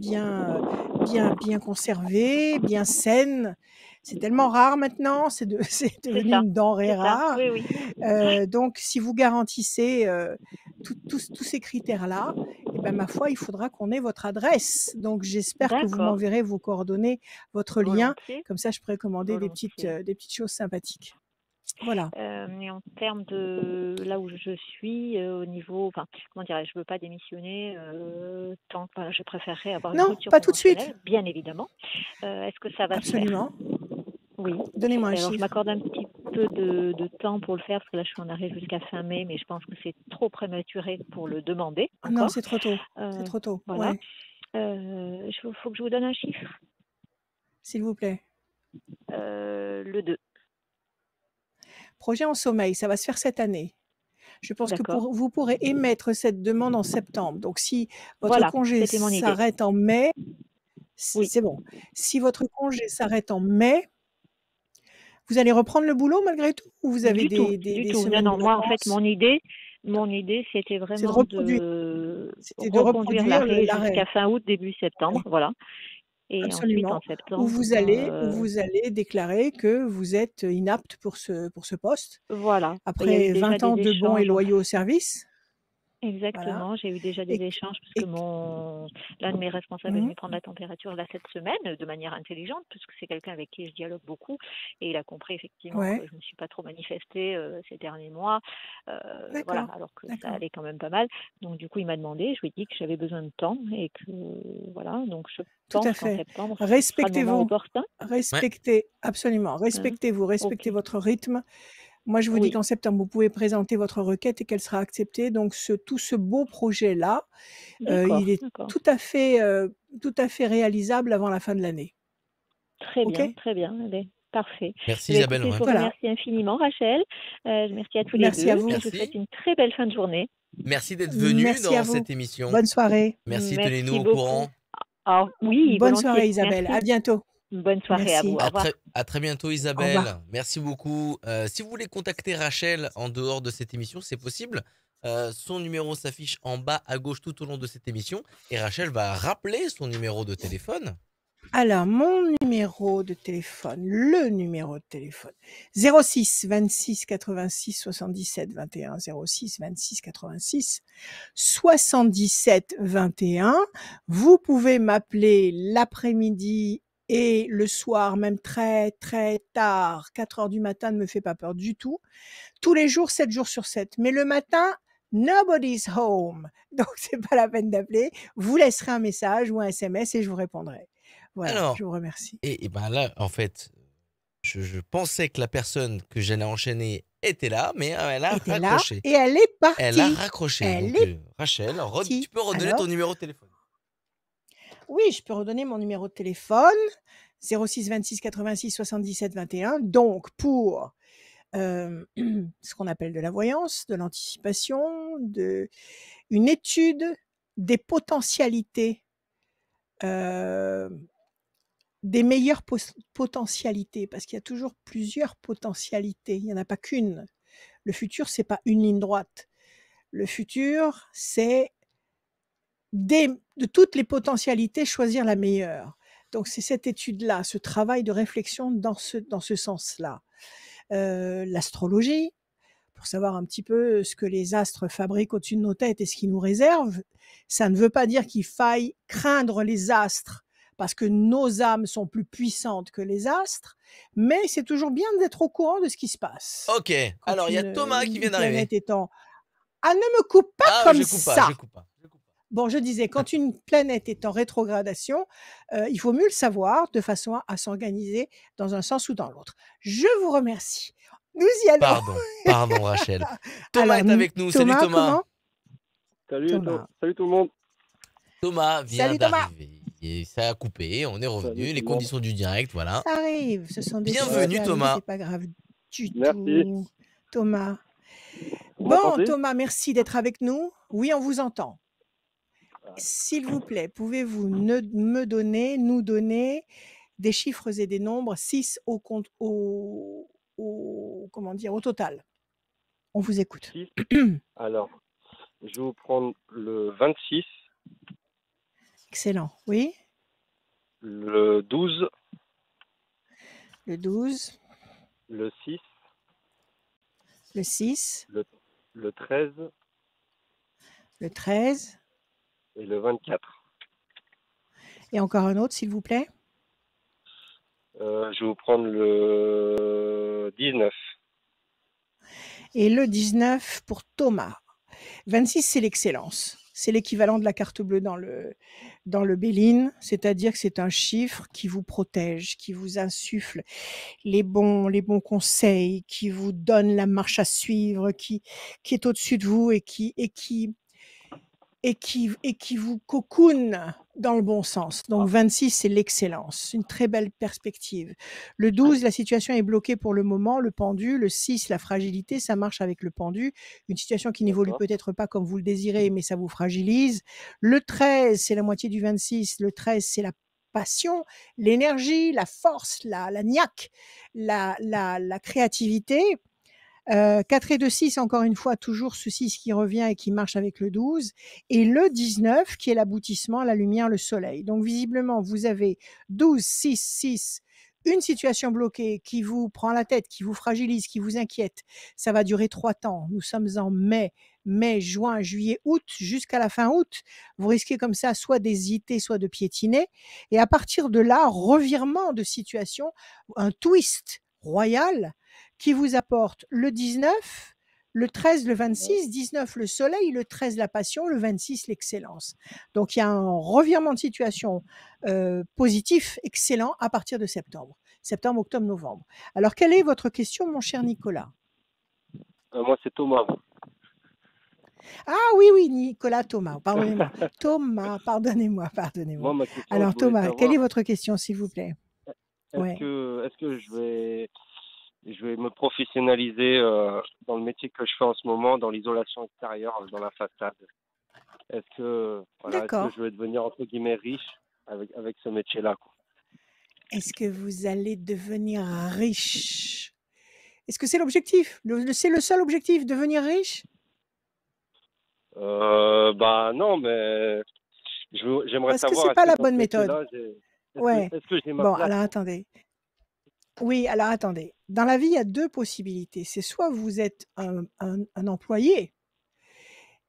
S2: conservée, bien saine. C'est tellement rare maintenant, c'est devenu une denrée
S4: C'est ça.
S2: rare.
S4: Oui, oui.
S2: Donc si vous garantissez, tous ces critères-là, et ben, ma foi, il faudra qu'on ait votre adresse. Donc j'espère que vous
S4: D'accord.
S2: m'enverrez vos coordonnées, votre lien,
S4: Volontiers,
S2: comme ça je pourrai commander
S4: volontiers.
S2: des petites choses sympathiques. Voilà.
S4: Et en termes de là où je suis, au niveau, enfin, comment dirais-je, je veux pas démissionner, tant que je préférerais avoir une
S2: Non,
S4: rupture
S2: pas tout de suite.
S4: conventionnelle, bien évidemment. Est-ce que ça va se faire?
S2: Absolument.
S4: Oui.
S2: Donnez-moi un
S4: Alors, je
S2: chiffre.
S4: m'accorde un petit peu de temps pour le faire parce que là, je suis en arrêt jusqu'à fin mai, mais je pense que c'est trop prématuré pour le demander
S2: Non,
S4: encore.
S2: c'est trop tôt. C'est trop tôt.
S4: Voilà.
S2: Ouais,
S4: Il faut que je vous donne un chiffre.
S2: s'il vous plaît.
S4: Le 2.
S2: Projet en sommeil, ça va se faire cette année. Je pense que
S4: D'accord.
S2: vous pourrez émettre cette demande en septembre. Donc, si votre
S4: Voilà,
S2: congé
S4: c'était mon idée.
S2: s'arrête en mai,
S4: Oui.
S2: c'est bon. Si votre congé s'arrête en mai, vous allez reprendre le boulot malgré tout ou vous avez
S4: Du tout,
S2: des
S4: du tout. Non,
S2: semaines de
S4: non, moi, en fait,
S2: vacances?
S4: Mon idée, c'était
S2: C'est de
S4: vraiment
S2: reproduire.
S4: de
S2: C'était de
S4: reconduire
S2: reproduire
S4: l'arrêt
S2: l'arrêt.
S4: jusqu'à fin août, début septembre,
S2: Oui,
S4: voilà. Et ensuite, en
S2: absolument. Où
S4: septembre,
S2: vous allez déclarer que vous êtes inapte pour ce poste.
S4: voilà. Il y a eu
S2: Après
S4: déjà
S2: 20 ans
S4: des
S2: de bons et
S4: échanges.
S2: loyaux services. Voilà.
S4: Exactement, j'ai eu déjà des
S2: Et,
S4: échanges
S2: et,
S4: puisque l'un de mes responsables est
S2: Mhm.
S4: venu prendre la température là cette semaine de manière intelligente puisque c'est quelqu'un avec qui je dialogue beaucoup et il a compris effectivement que
S2: Ouais,
S4: je ne me suis pas trop manifestée ces derniers mois, voilà,
S2: d'accord,
S4: alors que ça
S2: d'accord.
S4: allait quand même pas mal. Donc du coup il m'a demandé, je lui ai dit que j'avais besoin de temps et que voilà, donc je
S2: Tout à
S4: pense qu'en
S2: fait.
S4: septembre ce sera le moment
S2: Respectez-vous.
S4: opportun.
S1: Ouais.
S2: Absolument.
S4: Hein.
S2: Respectez-vous,
S4: Ok,
S2: respectez votre rythme. Moi, je vous dis
S4: oui,
S2: qu'en septembre, vous pouvez présenter votre requête et qu'elle sera acceptée. Donc, tout ce beau projet-là,
S4: d'accord,
S2: il est
S4: d'accord.
S2: tout à fait réalisable avant la fin de l'année. OK?
S4: Très bien, allez, parfait.
S1: Merci
S4: Eh bien,
S1: Isabelle.
S4: écoutez, je
S1: Ouais.
S4: vous
S2: Voilà.
S4: remercie infiniment, Rachel. Merci à tous les
S2: Merci à
S4: deux
S2: vous.
S4: et je vous souhaite
S1: Merci.
S4: une très belle fin de journée.
S1: Merci d'être venu
S2: Merci à
S1: dans
S2: vous.
S1: cette émission.
S2: Bonne soirée.
S1: Merci, tenez-nous
S4: Merci
S1: au
S4: beaucoup.
S1: courant.
S4: Ah, oui,
S2: Bonne soirée,
S4: volontiers.
S2: Isabelle. À
S4: Merci.
S2: bientôt.
S4: Bonne soirée à vous.
S2: Merci.
S4: Au revoir.
S1: À très bientôt
S2: Au
S1: Isabelle.
S2: revoir.
S1: Merci beaucoup. Si vous voulez contacter Rachel en dehors de cette émission, c'est possible. Son numéro s'affiche en bas à gauche tout au long de cette émission et Rachel va rappeler son numéro de téléphone.
S2: Alors, mon numéro de téléphone, le numéro de téléphone, 06 26 86 77 21, 06 26 86 77 21. Vous pouvez m'appeler l'après-midi et le soir, même très, très tard. 4 heures du matin ne me fait pas peur du tout. Tous les jours, 7 jours sur 7. Mais le matin, nobody's home. Donc, c'est pas la peine d'appeler. Vous laisserez un message ou un SMS et je vous répondrai. Voilà,
S1: Alors,
S2: je vous remercie.
S1: et ben là, en fait, je pensais que la personne que j'allais enchaîner était là, mais elle a
S2: Était là
S1: raccroché.
S2: et elle est
S1: Elle a
S2: partie.
S1: raccroché.
S2: Elle
S1: Donc,
S2: est
S1: Rachel, tu
S2: partie.
S1: peux redonner ton
S2: Alors,
S1: numéro de téléphone.
S2: oui, je peux redonner mon numéro de téléphone, 06 26 86 77 21. Donc, pour ce qu'on appelle de la voyance, de l'anticipation, une étude des potentialités, des meilleures potentialités, parce qu'il y a toujours plusieurs potentialités, il n'y en a pas qu'une. Le futur, c'est pas une ligne droite. Le futur, c'est de toutes les potentialités, choisir la meilleure. Donc, c'est cette étude-là, ce travail de réflexion dans ce sens-là. L'astrologie, pour savoir un petit peu ce que les astres fabriquent au-dessus de nos têtes et ce qu'ils nous réservent. Ça ne veut pas dire qu'il faille craindre les astres parce que nos âmes sont plus puissantes que les astres, mais c'est toujours bien d'être au courant de ce qui se passe.
S1: Ok,
S2: Quand
S1: alors il y a Thomas qui vient
S2: une planète
S1: d'arriver.
S2: étant... Ah, ne me coupe pas
S1: Ah,
S2: comme
S1: je coupe pas,
S2: ça.
S1: je coupe pas.
S2: Bon, je disais, quand une planète est en rétrogradation, il faut mieux le savoir de façon à s'organiser dans un sens ou dans l'autre. Je vous remercie. Nous y allons.
S1: Pardon Rachel. Thomas
S2: Alors,
S1: est avec nous. Salut Thomas.
S2: comment
S5: Salut,
S2: Thomas.
S5: salut tout le monde.
S1: Thomas vient
S2: Salut, Thomas.
S1: d'arriver. Et ça a coupé, on est revenu.
S5: Salut tout
S1: Les
S5: le monde.
S1: conditions du direct, voilà.
S2: Ça arrive, ce sont des choses
S1: Bienvenue
S2: qui arrivent,
S1: Thomas.
S2: c'est pas grave du
S5: Merci.
S2: tout. Thomas.
S5: Vous
S2: Bon,
S5: m'entendez?
S2: Thomas, merci d'être avec nous. Oui, on vous entend. S'il vous plaît, pouvez-vous nous donner des chiffres et des nombres, 6 comment dire, au total. On vous écoute.
S5: 6. Alors, je vais vous prendre le 26,
S2: Excellent. Oui,
S5: le 12,
S2: le 12,
S5: le 6,
S2: le 6,
S5: le 13
S2: le 13,
S5: et le 24.
S2: et encore un autre, s'il vous plaît.
S5: Je vais vous prendre le 19.
S2: Et le 19 pour Thomas. 26, c'est l'excellence. C'est l'équivalent de la carte bleue dans le Béline, c'est-à-dire que c'est un chiffre qui vous protège, qui vous insuffle les bons conseils, qui vous donne la marche à suivre, qui est au-dessus de vous et qui vous cocoone dans le bon sens. Donc 26, c'est l'excellence, une très belle perspective. Le 12, la situation est bloquée pour le moment, le pendu. Le 6, la fragilité, ça marche avec le pendu. Une situation qui n'évolue
S5: D'accord.
S2: peut-être pas comme vous le désirez, mais ça vous fragilise. Le 13, c'est la moitié du 26. Le 13, c'est la passion, l'énergie, la force, la niaque, la créativité. 4 et 2, 6, encore une fois, toujours ce 6 qui revient et qui marche avec le 12. Et le 19 qui est l'aboutissement, la lumière, le soleil. Donc visiblement, vous avez 12, 6, 6, une situation bloquée qui vous prend la tête, qui vous fragilise, qui vous inquiète. Ça va durer 3 temps. Nous sommes en mai, juin, juillet, août, jusqu'à la fin août. Vous risquez comme ça soit d'hésiter, soit de piétiner. Et à partir de là, revirement de situation, un twist royal qui vous apporte le 19, le 13, le 26, 19 le soleil, le 13 la passion, le 26 l'excellence. Donc il y a un revirement de situation positif, excellent à partir de septembre. Septembre, octobre, novembre. Alors quelle est votre question, mon cher Nicolas?
S5: Moi, c'est Thomas.
S2: Ah oui, oui, Nicolas, Thomas, pardonnez-moi. Thomas, pardonnez-moi.
S5: Moi, ma question, je
S2: Alors
S5: voulais
S2: Thomas, quelle est
S5: savoir,
S2: votre question, s'il vous plaît? Ouais.
S5: est-ce que je vais me professionnaliser dans le métier que je fais en ce moment, dans l'isolation extérieure, dans la façade. Est-ce que
S2: D'accord.
S5: je vais devenir entre guillemets riche avec ce métier-là, quoi.
S2: Est-ce que vous allez devenir riche? Est-ce que c'est l'objectif? C'est le seul objectif, devenir riche?
S5: Bah non, mais j'aimerais
S2: Parce que
S5: savoir
S2: c'est
S5: est-ce
S2: pas
S5: que
S2: la
S5: dans ce
S2: bonne méthode.
S5: métier-là,
S2: Ouais.
S5: est-ce que j'ai ma
S2: Bon,
S5: place,
S2: alors
S5: quoi.
S2: attendez. Oui, alors attendez. Dans la vie, il y a 2 possibilités. C'est soit vous êtes un employé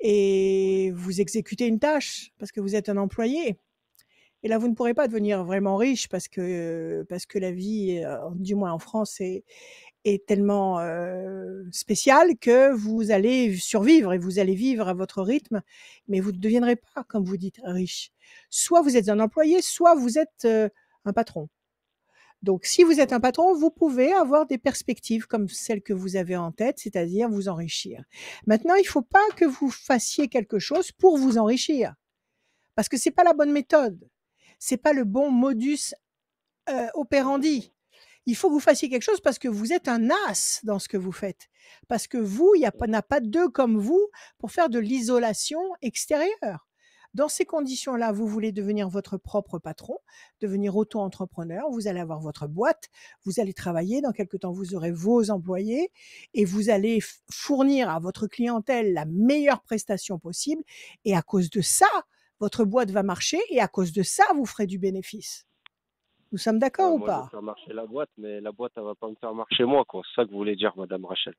S2: et vous exécutez une tâche parce que vous êtes un employé. Et là, vous ne pourrez pas devenir vraiment riche parce que la vie, du moins en France, est tellement spéciale que vous allez survivre et vous allez vivre à votre rythme, mais vous ne deviendrez pas, comme vous dites, riche. Soit vous êtes un employé, soit vous êtes un patron. Donc, si vous êtes un patron, vous pouvez avoir des perspectives comme celles que vous avez en tête, c'est-à-dire vous enrichir. Maintenant, il ne faut pas que vous fassiez quelque chose pour vous enrichir, parce que c'est pas la bonne méthode. C'est pas le bon modus operandi. Il faut que vous fassiez quelque chose parce que vous êtes un as dans ce que vous faites. Parce que vous, il n'a pas deux comme vous pour faire de l'isolation extérieure. Dans ces conditions-là, vous voulez devenir votre propre patron, devenir auto-entrepreneur, vous allez avoir votre boîte, vous allez travailler, dans quelque temps vous aurez vos employés et vous allez fournir à votre clientèle la meilleure prestation possible et à cause de ça, votre boîte va marcher et à cause de ça, vous ferez du bénéfice. Nous sommes d'accord ou
S5: Moi, je vais
S2: pas?
S5: faire marcher la boîte, mais la boîte, elle va pas me faire marcher moi, quoi. C'est ça que vous voulez dire, Madame Rachel.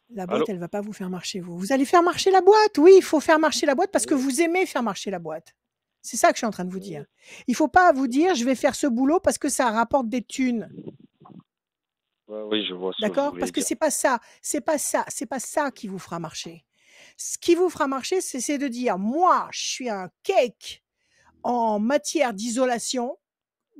S2: La
S5: Allô?
S2: boîte, elle va pas vous faire marcher vous. Vous allez faire marcher la boîte. Oui, il faut faire marcher la boîte parce que vous aimez faire marcher la boîte. C'est ça que je suis en train de vous dire. Il faut pas vous dire je vais faire ce boulot parce que ça rapporte des thunes.
S5: Oui, je vois ce que vous
S2: D'accord?
S5: voulez
S2: Parce que
S5: dire.
S2: c'est pas ça qui vous fera marcher. Ce qui vous fera marcher, c'est de dire moi, je suis un cake en matière d'isolation.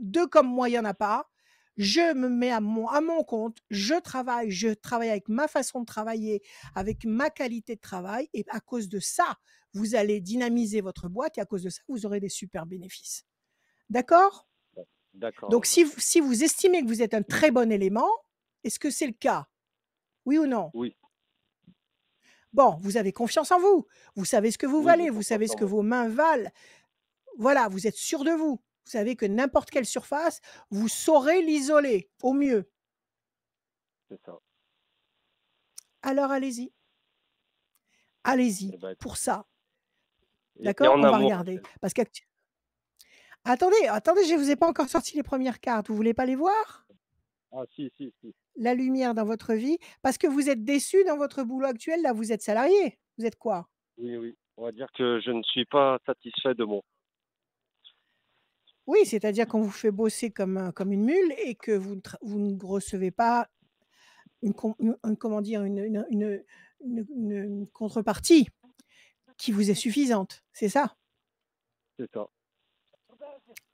S2: 2 comme moi, il y en a pas. Je me mets à mon compte, je travaille avec ma façon de travailler, avec ma qualité de travail et à cause de ça, vous allez dynamiser votre boîte et à cause de ça, vous aurez des super bénéfices. D'accord?
S5: D'accord,
S2: Donc
S5: madame.
S2: si vous estimez que vous êtes un très bon élément, est-ce que c'est le cas? Oui ou non?
S5: Oui,
S2: Bon, vous avez confiance en vous. Vous savez ce que vous
S5: oui, j'ai
S2: valez, vous
S5: confiance
S2: savez ce
S5: en
S2: que
S5: moi.
S2: vos mains valent. Voilà, vous êtes sûr de vous. Vous savez que n'importe quelle surface, vous saurez l'isoler au mieux.
S5: C'est ça.
S2: Alors allez-y. Allez-y
S5: Eh ben,
S2: pour ça.
S5: et
S2: D'accord?
S5: en
S2: On va
S5: amont,
S2: regarder.
S5: Rachel.
S2: Parce que attendez, je vous ai pas encore sorti les premières cartes. Vous voulez pas les voir?
S5: Ah, si, si, si.
S2: La lumière dans votre vie, parce que vous êtes déçu dans votre boulot actuel, là, vous êtes salarié. Vous êtes quoi?
S5: Oui, oui. On va dire que je ne suis pas satisfait de moi.
S2: Oui, c'est-à-dire qu'on vous fait bosser comme une mule et que vous ne recevez pas comment dire? Une contrepartie qui vous est suffisante. C'est ça?
S5: C'est ça.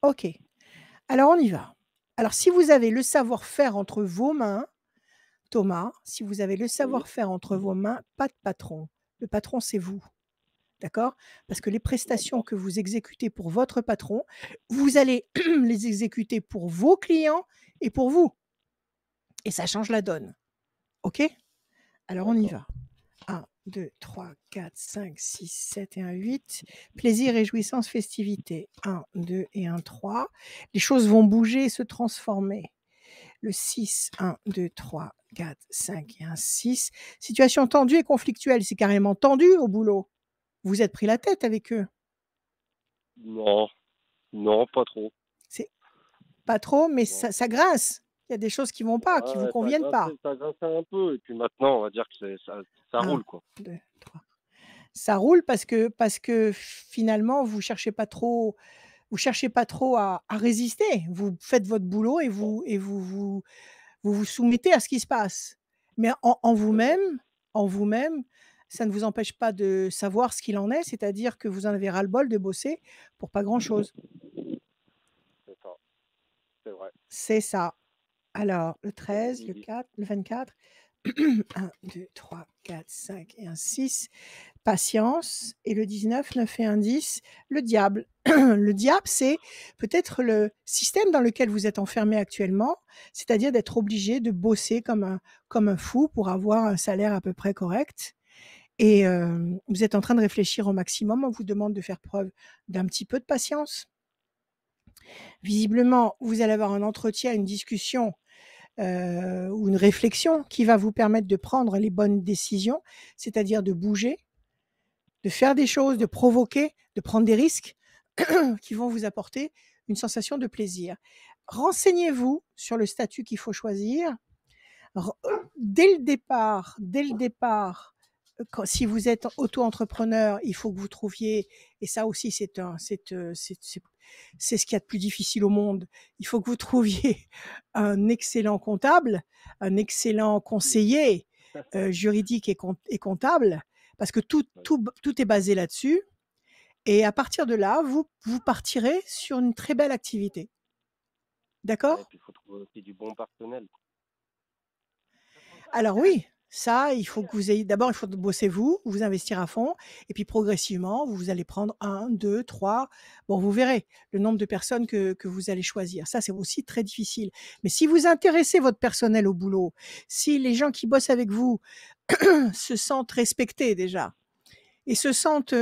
S2: OK. Alors on y va. Alors si vous avez le savoir-faire entre vos mains, Thomas, si vous avez le
S5: Oui,
S2: savoir-faire entre vos mains, pas de patron. Le patron, c'est vous. D'accord? Parce que les prestations
S5: d'accord.
S2: que vous exécutez pour votre patron, vous allez les exécuter pour vos clients et pour vous. Et ça change la donne. OK? Alors on y
S5: D'accord.
S2: va. 1, 2, 3, 4, 5, 6, 7 et un 8. Plaisir, réjouissance, festivité. 1, 2 et un 3. Les choses vont bouger et se transformer. le 6, 1, 2, 3, 4, 5 et un 6. Situation tendue et conflictuelle, c'est carrément tendu au boulot. Vous êtes pris la tête avec eux.
S5: Non, non, pas trop.
S2: C'est pas trop, mais
S5: Non.
S2: ça grince. Il y a des choses qui vont pas, qui vous
S5: Ouais,
S2: conviennent pas.
S5: ça grinçait un peu. Et puis maintenant, on va dire que ça
S2: 1,
S5: roule, quoi.
S2: 2, 3. Ça roule parce que finalement, vous cherchez pas trop à résister. Vous faites votre boulot et vous soumettez à ce qui se passe. Mais en
S5: C'est vrai.
S2: vous-même, ça ne vous empêche pas de savoir ce qu'il en est, c'est-à-dire que vous en avez ras-le-bol de bosser pour pas grand-chose.
S5: C'est ça. C'est vrai.
S2: C'est ça. Alors, le
S5: C'est
S2: 13,
S5: bien
S2: le
S5: dit.
S2: 4, le 24. 1, 2, 3, 4, 5 et un 6. Patience. Et le 19, 9 et un 10. Le diable. Le diable, c'est peut-être le système dans lequel vous êtes enfermé actuellement, c'est-à-dire d'être obligé de bosser comme un fou pour avoir un salaire à peu près correct. Et vous êtes en train de réfléchir au maximum. On vous demande de faire preuve d'un petit peu de patience. Visiblement, vous allez avoir un entretien, une discussion ou une réflexion qui va vous permettre de prendre les bonnes décisions, c'est-à-dire de bouger, de faire des choses, de provoquer, de prendre des risques qui vont vous apporter une sensation de plaisir. Renseignez-vous sur le statut qu'il faut choisir. Dès le départ, si vous êtes auto-entrepreneur, il faut que vous trouviez, et ça aussi c'est ce qu'il y a de plus difficile au monde, il faut que vous trouviez un excellent comptable, un excellent conseiller juridique et comptable, parce que tout est basé là-dessus. Et à partir de là, vous partirez sur une très belle activité.
S5: Ouais,
S2: D'accord?
S5: et puis il faut trouver aussi du bon personnel.
S2: Alors oui, ça, il faut que vous ayez d'abord, il faut bosser vous investir à fond et puis progressivement, vous allez prendre 1, 2, 3. Bon, vous verrez le nombre de personnes que vous allez choisir. Ça, c'est aussi très difficile. Mais si vous intéressez votre personnel au boulot, si les gens qui bossent avec vous se sentent respectés déjà et se sentent,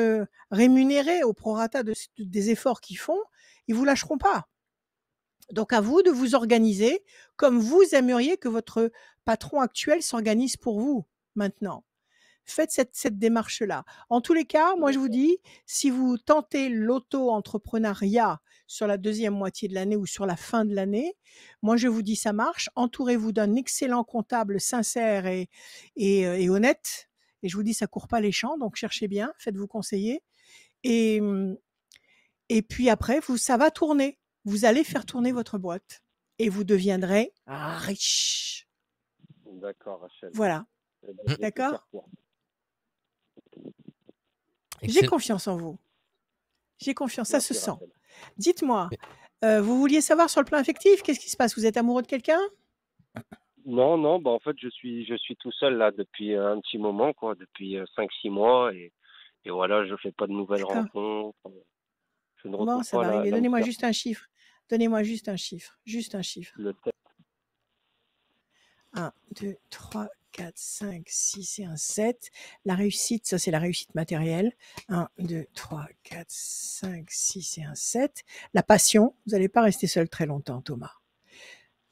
S2: rémunérés au prorata des efforts qu'ils font, ils vous lâcheront pas. Donc à vous de vous organiser comme vous aimeriez que votre patron actuel s'organise pour vous maintenant. Faites cette démarche-là. En tous les cas, moi je vous dis, si vous tentez l'auto-entrepreneuriat sur la deuxième moitié de l'année ou sur la fin de l'année, moi je vous dis ça marche. Entourez-vous d'un excellent comptable sincère et honnête. Et je vous dis, ça court pas les champs, donc cherchez bien, faites-vous conseiller. Et, et puis après, ça va tourner. Vous allez faire tourner votre boîte et vous deviendrez riche.
S5: D'accord, Rachel.
S2: Voilà.
S5: Eh ben, je vais tout
S2: D'accord?
S5: faire pour.
S2: J'ai
S1: Excellent.
S2: confiance en vous. J'ai confiance, ça se
S5: Merci,
S2: sent.
S5: Rachel.
S2: Dites-moi, vous vouliez savoir sur le plan affectif, qu'est-ce qui se passe? Vous êtes amoureux de quelqu'un?
S5: Non, bah en fait je suis tout seul là depuis un petit moment, quoi, depuis 5-6 mois et voilà, je fais pas de nouvelles
S2: D'accord.
S5: rencontres, je ne
S2: Bon,
S5: retrouve
S2: ça
S5: pas
S2: va arriver.
S5: l'âme
S2: Donnez-moi
S5: sœur.
S2: juste un chiffre. Donnez-moi juste un chiffre. Juste un chiffre.
S5: Le test,
S2: 1, 2, 3, 4, 5, 6 et un 7. La réussite, ça c'est la réussite matérielle. 1, 2, 3, 4, 5, 6 et un 7. La passion, vous n'allez pas rester seul très longtemps, Thomas.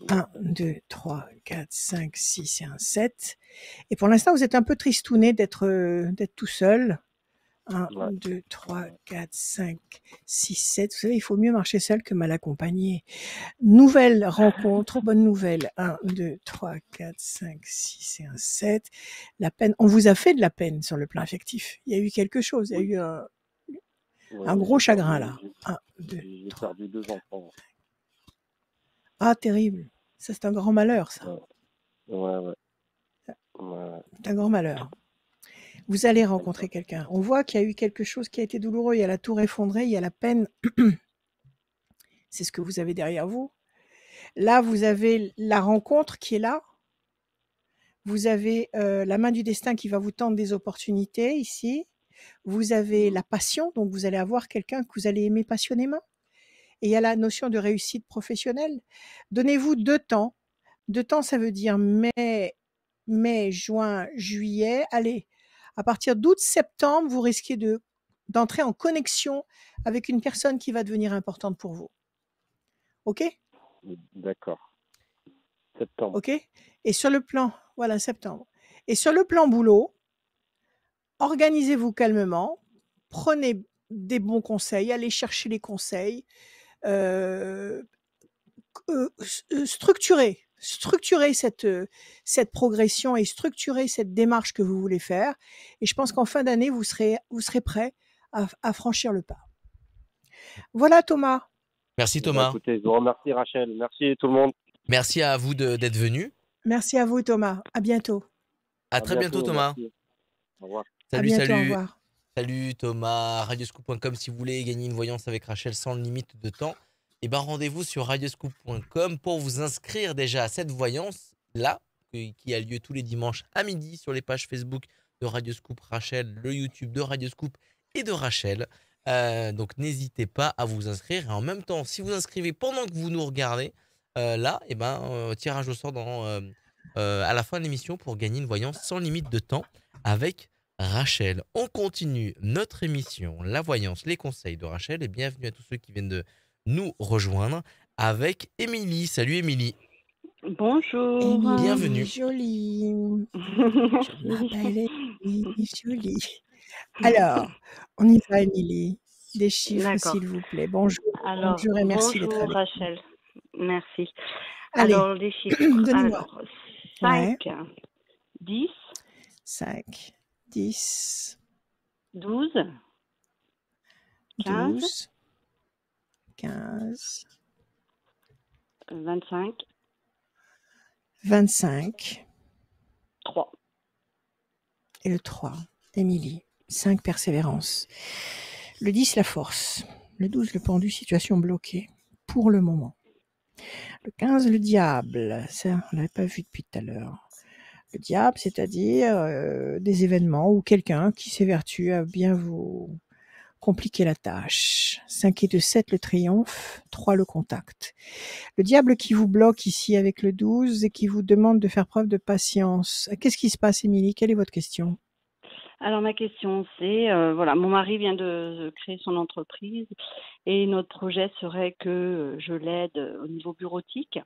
S2: 1, 2, 3, 4, 5, 6 et un 7. Et pour l'instant, vous êtes un peu tristouné d'être tout seul. 1,
S5: ouais.
S2: 2, 3, 4, 5, 6, 7. Vous savez, il faut mieux marcher seul que mal accompagné. Nouvelle rencontre, bonne nouvelle. 1, 2, 3, 4, 5, 6 et un 7. La peine, on vous a fait de la peine sur le plan affectif. Il y a eu quelque chose, il y a
S5: Oui.
S2: eu un
S5: Ouais,
S2: gros
S5: j'ai
S2: chagrin
S5: perdu,
S2: là. 1, 2,
S5: j'ai
S2: 3.
S5: perdu 2 enfants.
S2: Ah, terrible. Ça, c'est un grand malheur, ça.
S5: Ouais.
S2: C'est un grand malheur. Vous allez rencontrer quelqu'un. On voit qu'il y a eu quelque chose qui a été douloureux. Il y a la tour effondrée, il y a la peine. C'est ce que vous avez derrière vous. Là, vous avez la rencontre qui est là. Vous avez la main du destin qui va vous tendre des opportunités ici. Vous avez la passion, donc vous allez avoir quelqu'un que vous allez aimer passionnément. Et il y a la notion de réussite professionnelle. Donnez-vous 2 temps. 2 temps, ça veut dire mai, juin, juillet. Allez, à partir d'août, septembre, vous risquez d'entrer en connexion avec une personne qui va devenir importante pour vous. OK?
S5: D'accord. Septembre.
S2: OK? Et sur le plan voilà, septembre. Et sur le plan boulot, organisez-vous calmement, prenez des bons conseils, allez chercher les conseils, heu, structurez cette progression et structurez cette démarche que vous voulez faire et je pense qu'en fin d'année, vous serez prêt à franchir le pas. Voilà Thomas.
S1: Merci
S5: Bah,
S1: Thomas.
S5: écoutez, je vous remercie Rachel. Merci tout le monde.
S1: Merci à vous d'être venu.
S2: Merci à vous Thomas. À bientôt.
S1: À très bientôt Thomas.
S5: Merci. Au revoir.
S2: À
S1: Salut,
S2: bientôt, au
S1: salut.
S2: revoir.
S1: Salut Thomas, radioscoop.com si vous voulez gagner une voyance avec Rachel sans limite de temps. Et ben rendez-vous sur radioscoop.com pour vous inscrire déjà à cette voyance là qui a lieu tous les dimanches à midi sur les pages Facebook de Radioscoop Rachel, le YouTube de Radioscoop et de Rachel. Donc n'hésitez pas à vous inscrire et en même temps si vous inscrivez pendant que vous nous regardez là et tirage au sort à la fin de l'émission pour gagner une voyance sans limite de temps avec Rachel. On continue notre émission, la voyance, les conseils de Rachel et bienvenue à tous ceux qui viennent de nous rejoindre avec Émilie. Salut Émilie.
S6: Bonjour.
S2: Émilie,
S1: Bienvenue.
S2: jolie. Je m'appelle Émilie, jolie. Alors, on y va Émilie. Des chiffres
S6: D'accord.
S2: s'il vous plaît. Bonjour.
S6: Alors,
S2: Bonjour et merci d'être
S6: bonjour
S2: avec nous.
S6: Rachel. Merci.
S2: Allez,
S6: Alors, les chiffres.
S2: donnez-moi.
S6: Alors,
S2: Ouais.
S6: 5, 10,
S2: 5, 10,
S6: 12, 15,
S2: 12, 15,
S6: 25,
S2: 25
S6: 3.
S2: et le 3. Émilie, 5 persévérance. Le 10 la force. Le 12 le pendu, situation bloquée pour le moment. Le 15 le diable. Ça, on l'avait pas vu depuis tout à l'heure. Le diable, c'est-à-dire des événements ou quelqu'un qui s'évertue à bien vous compliquer la tâche. 5 et 2, 7 le triomphe, 3 le contact. Le diable qui vous bloque ici avec le 12 et qui vous demande de faire preuve de patience. Qu'est-ce qui se passe, Émilie? Quelle est votre question?
S6: Alors, ma question, c'est, voilà, mon mari vient de créer son entreprise et notre projet serait que je l'aide au niveau bureautique.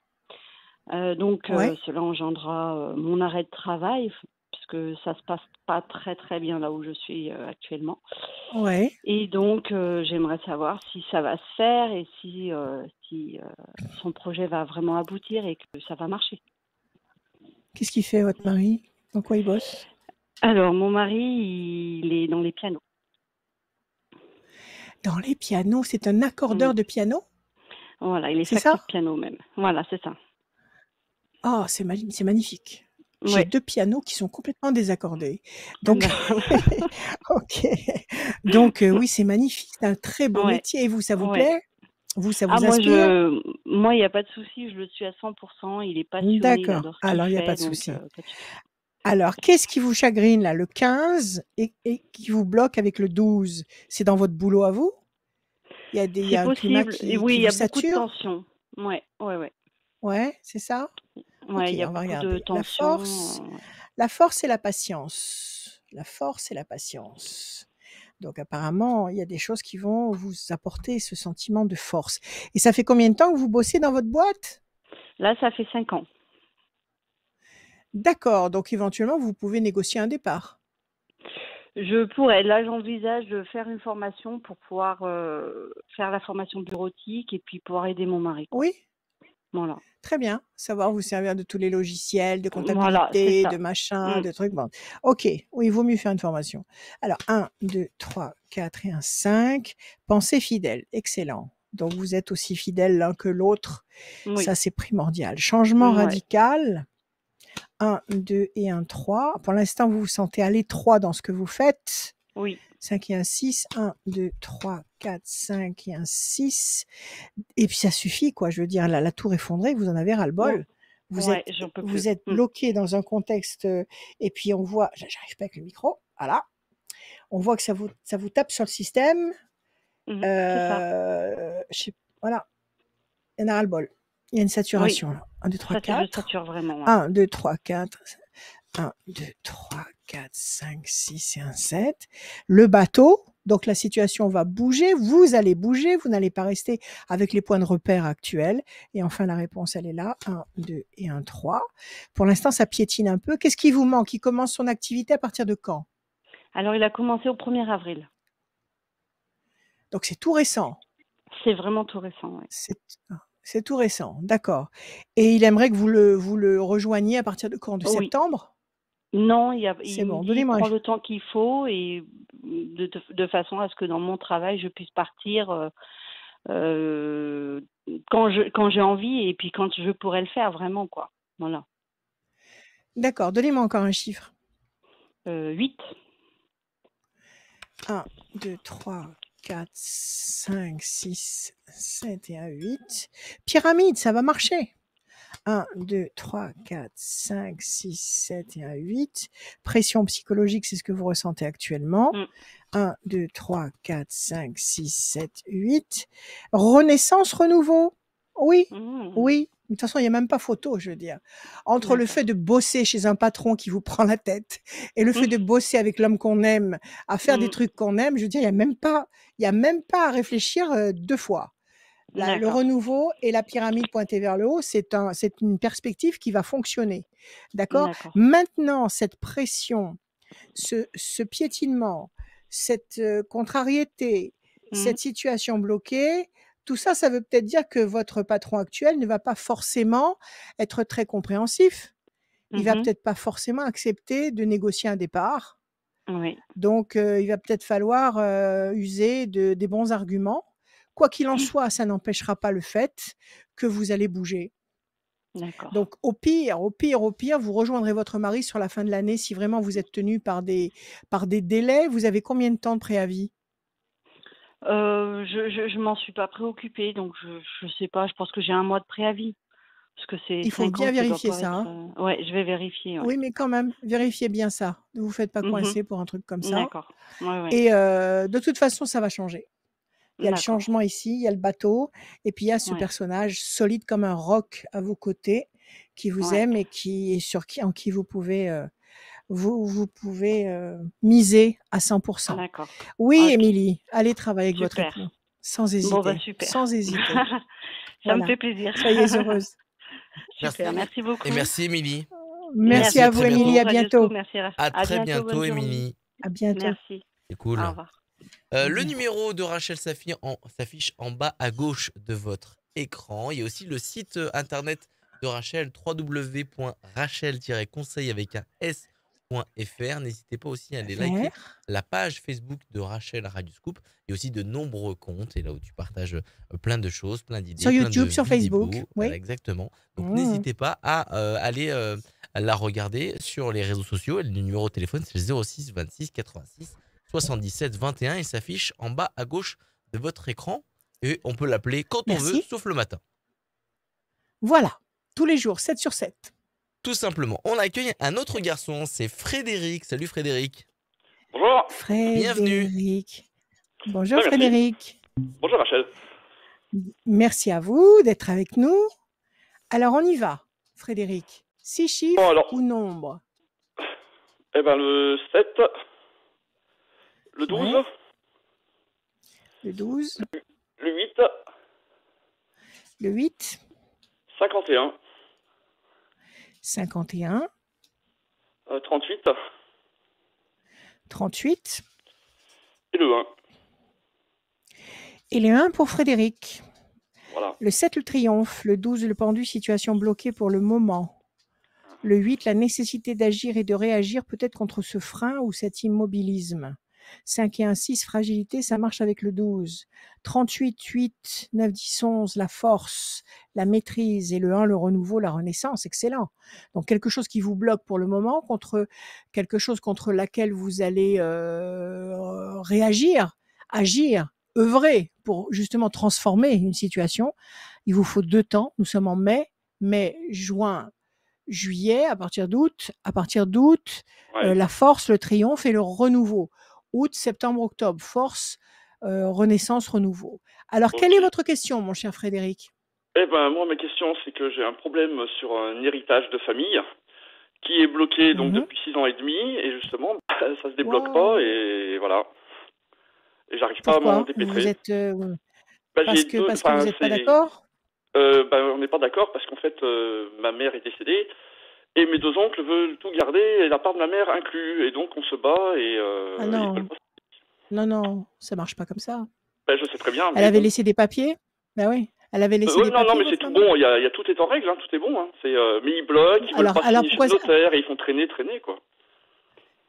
S6: Donc,
S2: Ouais.
S6: cela engendrera mon arrêt de travail puisque ça se passe pas très très bien là où je suis actuellement.
S2: Ouais.
S6: Et donc, j'aimerais savoir si ça va se faire et si son projet va vraiment aboutir et que ça va marcher.
S2: Qu'est-ce qu'il fait, votre mari? Dans quoi il bosse?
S6: Alors, mon mari, il est dans les pianos.
S2: Dans les pianos, c'est un accordeur de piano?
S6: Voilà, il est
S2: C'est
S6: facteur
S2: ça?
S6: de piano même. Voilà, c'est ça.
S2: Oh, c'est magnifique. J'ai
S6: Ouais.
S2: 2 pianos qui sont complètement désaccordés. Donc
S6: D'accord.
S2: OK. Donc oui, c'est magnifique, c'est un très beau
S6: Ouais.
S2: métier et vous, ça vous
S6: Ouais.
S2: plaît? Vous, ça
S6: Ah,
S2: vous inspire?
S6: moi, il n'y a pas de souci, je le suis à 100%. Il est passionné, il
S2: D'accord,
S6: adore ce qu'il
S2: alors il y a
S6: fait,
S2: pas de
S6: donc
S2: souci.
S6: pas de souci.
S2: Alors, qu'est-ce qui vous chagrine là? Le 15 et qui vous bloque avec le 12? C'est dans votre boulot à vous? Il y
S6: C'est
S2: a un climat
S6: possible. Et
S2: qui
S6: oui, il y
S2: vous
S6: a beaucoup de
S2: sature?
S6: tension. Ouais.
S2: Ouais, c'est ça?
S6: Ouais,
S2: OK,
S6: il y a
S2: on va
S6: beaucoup de
S2: regarder.
S6: tension.
S2: La force et la patience. La force et la patience. Donc apparemment, il y a des choses qui vont vous apporter ce sentiment de force. Et ça fait combien de temps que vous bossez dans votre boîte?
S6: Là, ça fait 5 ans.
S2: D'accord, donc éventuellement, vous pouvez négocier un départ.
S6: Je pourrais. Là, j'envisage de faire une formation pour pouvoir faire la formation bureautique et puis pouvoir aider mon mari.
S2: Oui,
S6: Voilà.
S2: très bien. Savoir vous servir de tous les logiciels, de
S6: Voilà, c'est
S2: comptabilité,
S6: ça.
S2: de machin, de trucs. Bon. OK, oui, il vaut mieux faire une formation. Alors, 1, 2, 3, 4 et un 5. Pensez fidèle, excellent. Donc, vous êtes aussi fidèles l'un que l'autre.
S6: Oui.
S2: Ça, c'est primordial. Changement
S6: Ouais.
S2: radical. 1, 2 et un 3. Pour l'instant, vous vous sentez à l'étroit dans ce que vous faites.
S6: Oui.
S2: 5 et un 6. 1, 2, 3, 4, 5 et un 6. Et puis ça suffit, quoi. Je veux dire, la tour effondrée, vous en avez ras-le-bol. Vous
S6: Ouais, j'en peux
S2: vous
S6: plus.
S2: êtes bloqué dans un contexte, et puis on voit, j'arrive pas avec le micro, voilà. On voit que ça vous tape sur le système.
S6: C'est ça.
S2: Voilà. Il y en a ras-le-bol. Il y a une saturation, là. 1, 2, 3,
S6: Ça,
S2: 4.
S6: je sature vraiment. Ouais.
S2: 1, 2, 3, 4. 1, 2, 3, 4, 5, 6 et un 7. Le bateau, Donc la situation va bouger, vous allez bouger, vous n'allez pas rester avec les points de repère actuels. Et enfin, la réponse, elle est là, 1, 2 et 1, 3. Pour l'instant, ça piétine un peu. Qu'est-ce qui vous manque? Il commence son activité à partir de quand?
S6: Alors, il a commencé au 1er avril.
S2: Donc c'est tout récent.
S6: C'est vraiment tout récent, oui.
S2: C'est tout récent, d'accord. Et il aimerait que vous le rejoigniez à partir de quand? De
S6: Oui.
S2: septembre?
S6: Non,
S2: C'est
S6: il
S2: bon,
S6: me dit
S2: donnez-moi
S6: prends le temps qu'il faut et de façon à ce que dans mon travail, je puisse partir quand j'ai envie et puis quand je pourrais le faire vraiment, quoi. Voilà.
S2: D'accord, donnez-moi encore un chiffre.
S6: 8.
S2: 1, 2, 3, 4, 5, 6, 7 et 1, 8. Pyramide, ça va marcher. 1, 2, 3, 4, 5, 6, 7 et 1, 8. Pression psychologique, c'est ce que vous ressentez actuellement. 1, 2, 3, 4, 5, 6, 7, 8. Renaissance, renouveau. Oui, oui. De toute façon, il n'y a même pas photo, je veux dire. Entre le fait de bosser chez un patron qui vous prend la tête et le fait de bosser avec l'homme qu'on aime, à faire des trucs qu'on aime, je veux dire, il n'y a même pas à réfléchir 2 fois. Le renouveau et la pyramide pointée vers le haut, c'est une perspective qui va fonctionner. D'accord? Maintenant, cette pression, ce piétinement, cette contrariété, cette situation bloquée, tout ça, ça veut peut-être dire que votre patron actuel ne va pas forcément être très compréhensif. Il va peut-être pas forcément accepter de négocier un départ.
S6: Oui.
S2: Donc, il va peut-être falloir user des bons arguments. Quoi qu'il en soit, ça n'empêchera pas le fait que vous allez bouger.
S6: D'accord.
S2: Donc, au pire, vous rejoindrez votre mari sur la fin de l'année si vraiment vous êtes tenu par des délais. Vous avez combien de temps de préavis?
S6: Je m'en suis pas préoccupée, donc je sais pas, je pense que j'ai 1 mois de préavis. Parce que c'est
S2: Il faut
S6: 5 ans,
S2: bien
S6: ça doit
S2: vérifier
S6: pas
S2: ça,
S6: être,
S2: hein.
S6: ouais, je vais vérifier, ouais.
S2: Oui, mais quand même, vérifiez bien ça. Ne vous faites pas coincer pour un truc comme ça.
S6: D'accord. Ouais.
S2: Et de toute façon, ça va changer. Il y a le
S6: D'accord.
S2: changement ici, il y a le bateau et puis il y a ce
S6: Ouais.
S2: personnage solide comme un roc à vos côtés qui vous
S6: Ouais.
S2: aime et en qui vous pouvez, miser à 100%.
S6: D'accord.
S2: Oui,
S6: OK.
S2: Émilie, allez travailler avec votre
S6: Super.
S2: époux, sans
S6: Bon, bah,
S2: hésiter,
S6: super.
S2: sans hésiter.
S6: Ça me
S2: Voilà,
S6: fait plaisir.
S2: soyez heureuse.
S6: Super, merci beaucoup.
S1: Et merci, Émilie.
S2: Merci à vous,
S1: très
S2: Émilie,
S1: bientôt.
S2: à bientôt.
S6: Merci.
S1: À
S6: À
S1: très
S6: bientôt, bonne
S1: bientôt,
S6: journée.
S1: Émilie.
S2: À bientôt.
S6: Merci.
S1: C'est cool.
S6: Au revoir.
S1: Le numéro de Rachel s'affiche en bas à gauche de votre écran. Il y a aussi le site internet de Rachel, www.rachel-conseil avec un s.fr. N'hésitez pas aussi à aller liker la page Facebook de Rachel Radioscoop. Il y a aussi de nombreux comptes, et là où tu partages plein de choses, plein d'idées.
S2: Sur
S1: plein
S2: YouTube,
S1: de
S2: sur
S1: vidéos.
S2: Facebook.
S1: Voilà,
S2: Oui.
S1: exactement. Donc n'hésitez pas à aller la regarder sur les réseaux sociaux. Et le numéro de téléphone, c'est le 06 26 86 77 21. Il s'affiche en bas à gauche de votre écran. Et on peut l'appeler quand on veut, sauf le matin.
S2: Voilà, tous les jours, 7 sur 7.
S1: Tout simplement. On accueille un autre garçon, c'est Frédéric. Salut Frédéric.
S7: Bonjour.
S1: Bienvenue.
S2: Bonjour Frédéric.
S7: Bonjour Rachel.
S2: Merci à vous d'être avec nous. Alors on y va, Frédéric. 6 chiffres ou nombres?
S7: Eh ben le 7, le 12,
S2: ouais. Le 12,
S7: le 8,
S2: le 8,
S7: 51,
S2: 51,
S7: 38,
S2: 38
S7: et le 1.
S2: Et le 1 pour Frédéric.
S7: Voilà.
S2: Le 7, le triomphe. Le 12, le pendu, situation bloquée pour le moment. Le 8, la nécessité d'agir et de réagir peut-être contre ce frein ou cet immobilisme. 5 et 1, 6, fragilité, ça marche avec le 12. 38, 8, 9, 10, 11, la force, la maîtrise, et le 1, le renouveau, la renaissance, excellent. Donc quelque chose qui vous bloque pour le moment, contre quelque chose contre laquelle vous allez réagir, agir, œuvrer pour justement transformer une situation. Il vous faut 2 temps, nous sommes en mai, juin, juillet, à partir d'août, ouais. La force, le triomphe et le renouveau. Août, septembre, octobre, force, renaissance, renouveau. Alors, quelle est votre question, mon cher Frédéric?
S7: Eh ben, moi, ma question, c'est que j'ai un problème sur un héritage de famille qui est bloqué donc depuis 6 ans et demi, et justement, ça se débloque pas, et voilà. Et j'arrive pas à m'en
S2: Pourquoi? Vous
S7: dépêtrer.
S2: êtes
S7: Bah,
S2: parce
S7: j'ai
S2: que
S7: deux,
S2: parce que vous
S7: enfin,
S2: n'êtes pas d'accord?
S7: bah, on n'est pas d'accord parce qu'en fait, ma mère est décédée et mes deux oncles veulent tout garder et la part de ma mère inclus. Et donc, on se bat et
S2: Ah
S7: ils veulent
S2: non,
S7: pas.
S2: non, ça marche pas comme ça.
S7: Bah, je sais très bien,
S2: Elle
S7: mais
S2: avait
S7: bon.
S2: laissé des papiers? Bah oui, elle avait laissé
S7: Oui,
S2: des
S7: non,
S2: papiers,
S7: mais c'est
S2: votre
S7: tout
S2: maman?
S7: bon. Tout est en règle, hein, tout est bon. Hein. Mais ils bloquent, ils veulent pas
S2: Alors
S7: signer chez
S2: pourquoi
S7: le notaire et ils font traîner, quoi.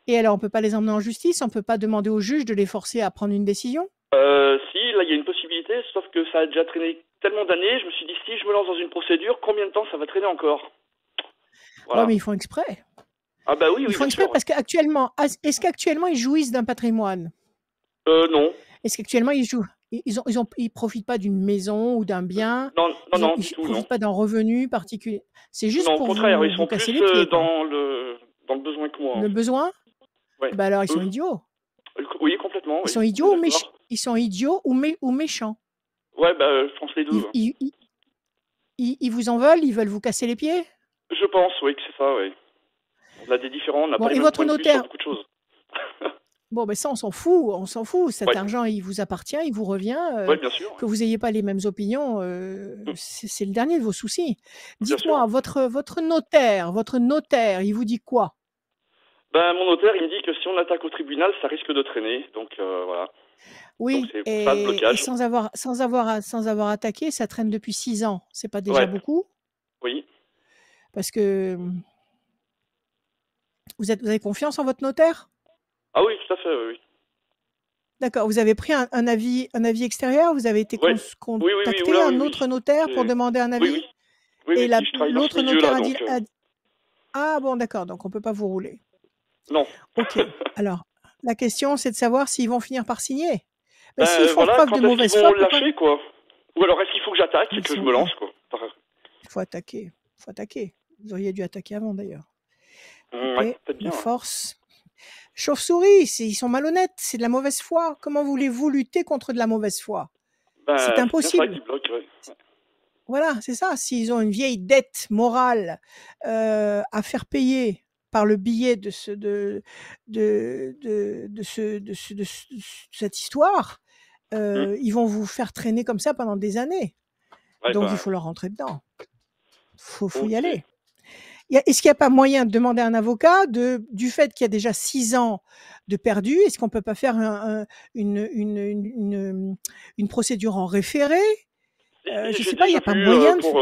S2: et alors on peut pas les emmener en justice? On peut pas demander au juge de les forcer à prendre une décision?
S7: Si, là, il y a une possibilité, sauf que ça a déjà traîné tellement d'années. Je me suis dit, si je me lance dans une procédure, combien de temps ça va traîner encore?
S2: Ouais,
S7: Voilà.
S2: mais ils font exprès.
S7: Ah bah oui,
S2: Ils
S7: oui,
S2: font
S7: bien
S2: exprès
S7: sûr.
S2: parce qu'actuellement, est-ce qu'actuellement ils jouissent d'un patrimoine?
S7: Non.
S2: Est-ce qu'actuellement ils profitent pas d'une maison ou d'un bien?
S7: Non, du
S2: Ils
S7: tout, non.
S2: profitent pas d'un revenu particulier? C'est juste
S7: Non, au
S2: pour
S7: contraire, ils
S2: vous
S7: sont
S2: casser
S7: plus
S2: les pieds, quoi.
S7: dans le besoin que moi, en
S2: Le
S7: fait.
S2: besoin?
S7: Ouais.
S2: Bah alors ils sont idiots.
S7: Oui, complètement,
S2: Ils
S7: oui.
S2: sont
S7: On est
S2: idiots
S7: d'accord.
S2: ils sont idiots ou méchants.
S7: Ouais, bah, je pense les deux.
S2: Ils vous en veulent? Ils veulent vous casser les pieds?
S7: Je pense, oui, que c'est ça, oui. On a des différents, on n'a
S2: Bon,
S7: pas les
S2: et
S7: mêmes
S2: votre
S7: points de vue sur
S2: notaire?
S7: beaucoup de choses.
S2: Bon, ben ça, on s'en fout. Cet
S7: Ouais,
S2: argent, il vous appartient, il vous revient.
S7: ouais, bien sûr.
S2: Que vous n'ayez pas les mêmes opinions, c'est le dernier de vos soucis.
S7: Bien
S2: Dites-moi,
S7: sûr.
S2: votre notaire, il vous dit quoi?
S7: Ben, mon notaire, il me dit que si on attaque au tribunal, ça risque de traîner. Donc, voilà. Donc,
S2: Oui,
S7: c'est pour ça le
S2: et
S7: blocage.
S2: sans avoir attaqué, ça traîne depuis 6 ans. C'est pas déjà
S7: Ouais,
S2: beaucoup?
S7: oui.
S2: Parce que vous avez confiance en votre notaire?
S7: Ah oui, tout à fait, oui.
S2: D'accord. Vous avez pris un avis extérieur? Vous avez été
S7: Oui, oui,
S2: contacté
S7: oula,
S2: un
S7: oui.
S2: autre notaire pour demander un
S7: Oui,
S2: avis?
S7: oui. Oui,
S2: Et
S7: je travaille dans ce
S2: l'autre
S7: milieu-là,
S2: notaire
S7: donc...
S2: ah bon, d'accord, donc on peut pas vous rouler.
S7: Non.
S2: Ok. Alors, la question, c'est de savoir s'ils vont finir par signer. Mais
S7: Ben,
S2: s'ils font
S7: voilà,
S2: preuve
S7: quand
S2: de
S7: est-ce qu'ils
S2: mauvaise
S7: vont
S2: foi, pourquoi?
S7: lâcher, quoi? Ou alors, est-ce qu'il faut que j'attaque et
S2: Ils
S7: que je
S2: sont,
S7: me lance, quoi?
S2: il faut attaquer. Faut attaquer. Vous auriez dû attaquer avant, d'ailleurs.
S7: Ouais,
S2: Épée
S7: peut-être
S2: de
S7: bien. Ouais.
S2: force. Chauve-souris, ils sont malhonnêtes, c'est de la mauvaise foi. Comment voulez-vous lutter contre de la mauvaise foi?
S7: Ben,
S2: C'est
S7: c'est bien ça
S2: impossible.
S7: qui bloque, ouais.
S2: Voilà, c'est ça. S'ils ont une vieille dette morale à faire payer par le biais de cette histoire, ils vont vous faire traîner comme ça pendant des années.
S7: Ouais,
S2: Donc il
S7: ben,
S2: faut leur rentrer dedans. Faut y
S7: ok.
S2: aller. Est-ce qu'il n'y a pas moyen de demander à un avocat du fait qu'il y a déjà 6 ans de perdu, est-ce qu'on peut pas faire une procédure en référé? Je
S7: J'ai
S2: sais pas, il n'y
S7: déjà
S2: a pas
S7: vu
S2: moyen de
S7: pour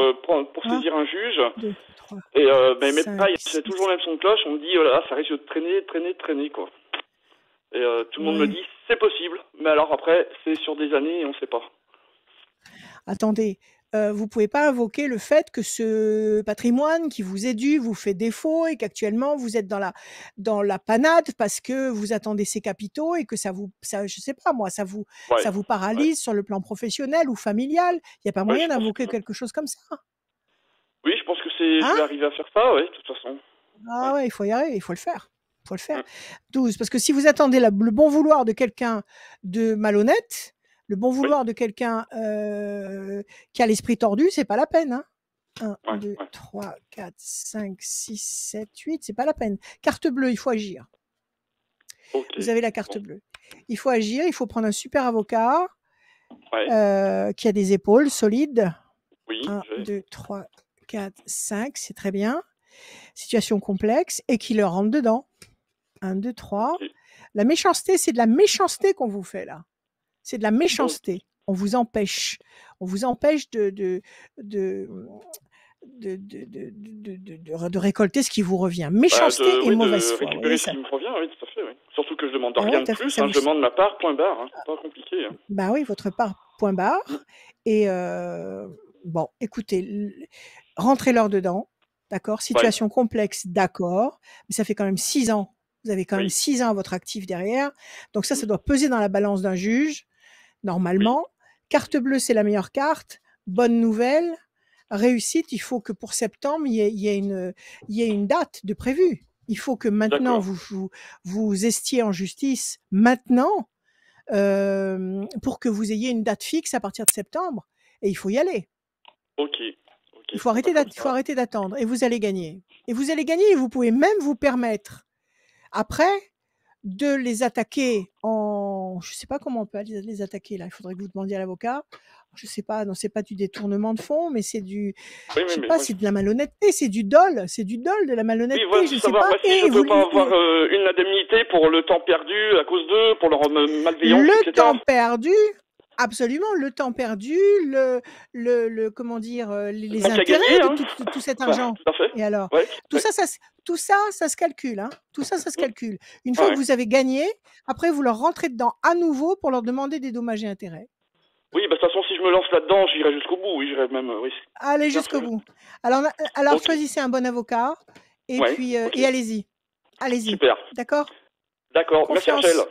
S2: hein?
S7: saisir un juge,
S2: 2, 3,
S7: et mais
S2: 5,
S7: pareil, c'est
S2: 6.
S7: toujours le même son de cloche, on me dit, oh là là, ça risque de traîner, quoi. Et tout le monde me
S2: Ouais.
S7: dit, c'est possible, mais alors après, c'est sur des années et on sait pas.
S2: Attendez, vous pouvez pas invoquer le fait que ce patrimoine qui vous est dû vous fait défaut et qu'actuellement vous êtes dans la panade parce que vous attendez ces capitaux et que ça je sais pas moi, ça vous
S7: Ouais,
S2: paralyse sur le plan professionnel ou familial. Il y a pas
S7: ouais,
S2: moyen
S7: je pense
S2: d'invoquer
S7: que...
S2: quelque chose comme ça?
S7: Oui, je pense que je
S2: Hein?
S7: vais arriver à faire ça, ouais, de toute façon.
S2: Ah
S7: Ouais.
S2: ouais, il faut y arriver, il faut le faire. Faut le faire.
S7: Mm.
S2: 12, parce que si vous attendez le bon vouloir de quelqu'un de malhonnête, le bon
S7: Oui,
S2: vouloir de quelqu'un qui a l'esprit tordu, c'est pas la peine. Hein. 1,
S7: ouais,
S2: 2,
S7: ouais.
S2: 3, 4, 5, 6, 7, 8, c'est pas la peine. Carte bleue, il faut agir.
S7: Ok.
S2: Vous avez la carte
S7: Bon.
S2: bleue. Il faut agir, il faut prendre un super avocat
S7: Ouais.
S2: qui a des épaules solides.
S7: Oui,
S2: 1,
S7: j'ai.
S2: 2, 3, 4, 5, c'est très bien. Situation complexe et qui leur rentre dedans. 1, 2, 3.
S7: Ok.
S2: La méchanceté, c'est de la méchanceté qu'on vous fait là. C'est de la
S7: Ok.
S2: méchanceté. On vous empêche. On vous empêche de récolter ce qui vous revient.
S7: Bah,
S2: Méchanceté et
S7: oui,
S2: mauvaise
S7: de
S2: foi. Vous
S7: récupérer
S2: voyez
S7: ce
S2: ça?
S7: qui me revient, oui, tout à fait, oui. Surtout que je demande
S2: Ah ouais,
S7: rien de
S2: tout à fait.
S7: plus,
S2: Ça
S7: hein,
S2: vous...
S7: je demande ma part, point barre, hein, c'est pas compliqué. Hein.
S2: Bah oui, votre part, point barre.
S7: Mm.
S2: Et bon, écoutez, rentrez-leur dedans. D'accord?
S7: Ouais,
S2: Situation complexe, d'accord. Mais ça fait quand même 6 ans. Vous avez quand même
S7: oui,
S2: 6 ans à votre actif derrière. Donc ça
S7: mm,
S2: doit peser dans la balance d'un juge,
S7: oui,
S2: normalement. Carte bleue, c'est la meilleure carte. Bonne nouvelle. Réussite, il faut que pour septembre, il y ait une date de prévue. Il faut que maintenant,
S7: d'accord.
S2: vous estiez en justice maintenant pour que vous ayez une date fixe à partir de septembre. Et il faut y aller.
S7: Ok,
S2: Il faut
S7: bon, bah, comme ça.
S2: arrêter d'attendre. Et vous allez gagner. Et vous allez gagner et vous pouvez même vous permettre, après, de les attaquer en je sais pas comment on peut les attaquer là. Il faudrait que vous demandiez à l'avocat. Je sais pas, non, c'est pas du détournement de fonds, mais c'est du,
S7: Oui,
S2: je sais
S7: mais
S2: pas,
S7: oui.
S2: c'est de la malhonnêteté, c'est du dol, de la
S7: Oui,
S2: malhonnêteté,
S7: voilà,
S2: je
S7: c'est
S2: sais
S7: savoir
S2: pas.
S7: si je
S2: Et
S7: peux
S2: vous
S7: pas avoir une indemnité pour le temps perdu à cause d'eux, pour leur malveillance,
S2: le
S7: etc.
S2: temps perdu, absolument, le temps perdu, comment dire, les
S7: Manque à
S2: intérêts
S7: gagner,
S2: de
S7: hein.
S2: tout cet
S7: Bah,
S2: argent.
S7: tout à fait.
S2: Et alors,
S7: Ouais,
S2: tout
S7: ouais.
S2: ça, tout ça, ça se calcule, hein. Tout ça, ça se
S7: Mm.
S2: calcule. Une fois
S7: Ouais.
S2: que vous avez gagné, après vous leur rentrez dedans à nouveau pour leur demander des dommages et intérêts.
S7: Oui, bah, de toute façon, si je me lance là-dedans, j'irai jusqu'au bout. Oui, j'irai même. Oui,
S2: Allez
S7: c'est bien
S2: jusqu'au
S7: sûr.
S2: bout. Alors
S7: Ok.
S2: choisissez un bon avocat et
S7: Ouais,
S2: puis
S7: ok.
S2: et allez-y. Allez-y.
S7: Super.
S2: D'accord?
S7: D'accord. Merci, Rachel.
S2: Confiance.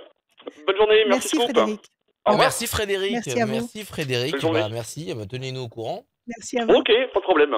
S7: Bonne journée. Merci,
S2: Merci
S7: Scoop.
S2: Frédéric.
S7: Au revoir.
S1: Merci Frédéric.
S2: Merci à vous.
S1: Merci Frédéric.
S7: Bonne journée.
S1: Bah, merci. Bah, tenez-nous au courant.
S2: Merci à vous.
S7: Ok, pas de problème.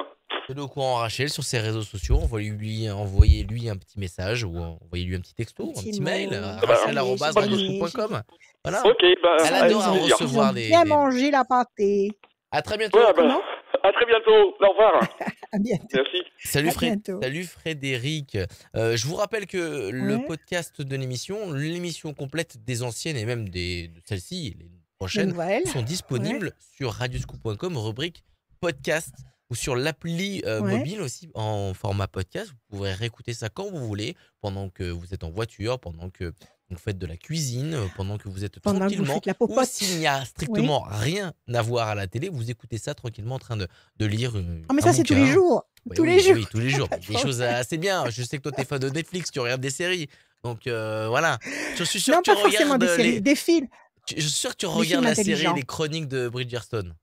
S1: Tenez-nous au courant Rachel sur ses réseaux sociaux. Envoyez-lui un petit message ou envoyez-lui un petit texto, un petit mail à
S7: Ça va.
S1: rachel@radioscoop.com. Voilà.
S7: Ok, bah,
S1: Elle adore
S7: avec plaisir.
S1: recevoir
S2: Ils ont bien
S1: des.
S2: mangé la pâtée.
S1: À très bientôt.
S7: Ouais, bah,
S2: Comment?
S7: à très bientôt. Au revoir.
S2: À bientôt.
S7: Merci.
S1: Salut,
S2: À bientôt.
S1: Salut Frédéric. Je vous rappelle que le
S2: Ouais.
S1: podcast de l'émission complète des anciennes et même de celle-ci, les
S2: Les
S1: prochaines,
S2: nouvelles.
S1: sont disponibles sur radioscoop.com, rubrique podcast, ou sur l'appli
S2: Ouais.
S1: mobile aussi en format podcast. Vous pourrez réécouter ça quand vous voulez, pendant que vous êtes en voiture, pendant que vous faites de la cuisine, pendant que vous êtes
S2: Pendant que vous
S1: tranquillement,
S2: faites la
S1: ou
S2: popote.
S1: s'il n'y a strictement rien à voir à la télé, vous écoutez ça tranquillement en train de lire
S2: Ah mais
S1: un
S2: ça c'est tous les
S1: bouquin.
S2: jours.
S1: Oui,
S2: Tous
S1: oui,
S2: les jours.
S1: oui, tous les jours.
S2: Pas de
S1: Des
S2: problème.
S1: choses assez bien. Je sais que toi, t'es fan de Netflix, tu regardes des séries. Donc voilà. Je suis sûr
S2: Non,
S1: que tu
S2: pas forcément
S1: regardes
S2: des séries, des films.
S1: Je suis sûr que tu
S2: Des
S1: regardes
S2: films
S1: la série
S2: intelligents.
S1: Les Chroniques de Bridgerton.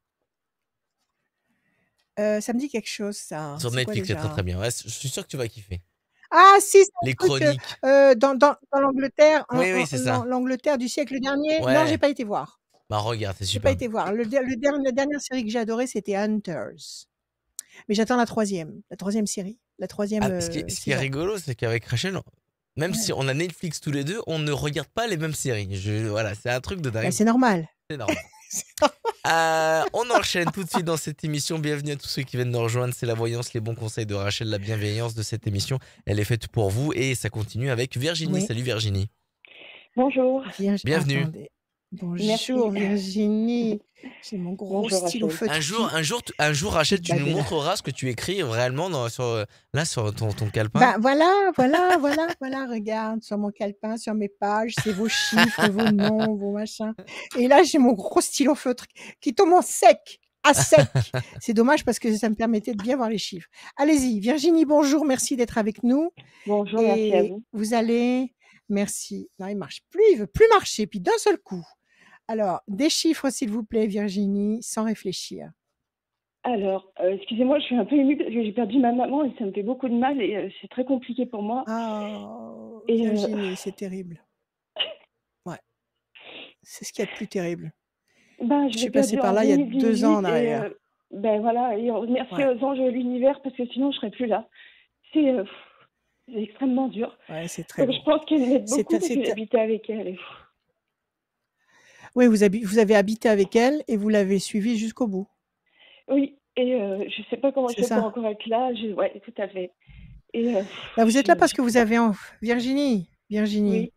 S2: Ça me dit quelque chose, ça.
S1: Sur
S2: C'est quoi
S1: Netflix, c'est très
S2: déjà?
S1: très bien. Ouais, je suis sûr que tu vas kiffer.
S2: Ah si, c'est
S1: Les
S2: un truc
S1: Chroniques.
S2: dans l'Angleterre,
S1: Oui, oui, c'est ça.
S2: l'Angleterre du siècle dernier. Non,
S1: Ouais.
S2: j'ai pas été voir.
S1: Bah regarde, c'est
S2: J'ai
S1: super.
S2: pas été voir. La dernière série que j'ai adorée, c'était Hunters. Mais j'attends la troisième série, la troisième
S1: Ce qui est
S2: saison.
S1: rigolo, c'est qu'avec Rachel, même
S2: Ouais.
S1: si on a Netflix tous les deux, on ne regarde pas les mêmes séries. Voilà, c'est un truc de dingue.
S2: Bah, c'est normal.
S1: C'est normal. On enchaîne tout de suite dans cette émission. Bienvenue à tous ceux qui viennent nous rejoindre. C'est la voyance, les bons conseils de Rachel, la bienveillance de cette émission. Elle est faite pour vous et ça continue avec Virginie.
S2: Oui.
S1: Salut Virginie.
S6: Bonjour.
S1: Bienvenue.
S2: Attendez. Bonjour
S6: Merci.
S2: Virginie. J'ai mon gros
S6: Bonjour,
S2: stylo
S6: Rachel.
S2: feutre.
S1: Un jour, Rachel, tu nous
S2: Babel.
S1: montreras ce que tu écris réellement sur ton calepin.
S2: Ben voilà, regarde, sur mon calepin, sur mes pages, c'est vos chiffres, vos noms, vos machins. Et là, j'ai mon gros stylo feutre qui tombe à sec. C'est dommage parce que ça me permettait de bien voir les chiffres. Allez-y, Virginie, bonjour, merci d'être avec nous.
S6: Bonjour, merci à
S2: Et
S6: vous.
S2: vous allez, merci. Non, il marche plus, il veut plus marcher, puis d'un seul coup. Alors, des chiffres, s'il vous plaît, Virginie, sans réfléchir.
S6: Alors, excusez-moi, je suis un peu émue parce que j'ai perdu ma maman et ça me fait beaucoup de mal et c'est très compliqué pour moi.
S2: Oh,
S6: Et,
S2: Virginie, c'est terrible. Ouais, c'est ce qu'il y a de plus terrible.
S6: Ben,
S2: Je
S6: je
S2: suis
S6: l'ai
S2: passée
S6: perdu
S2: par
S6: en
S2: là il y a
S6: 2018
S2: 2 ans en
S6: et
S2: arrière.
S6: ben voilà, et merci
S2: Ouais.
S6: aux anges de l'univers parce que sinon je serais plus là. C'est extrêmement dur.
S2: Ouais, c'est très
S6: Donc,
S2: bon.
S6: je pense qu'elle m'aide
S2: C'est
S6: beaucoup parce que
S2: c'est
S6: j'habitais avec elle.
S2: oui, vous avez habité avec elle et vous l'avez suivie jusqu'au bout.
S6: Oui, et je sais pas comment je
S2: C'est
S6: fais pour
S2: ça.
S6: encore être là. Ouais, tout à fait. Et
S2: Là, vous êtes là
S6: je
S2: parce que vous avez Virginie,
S6: oui,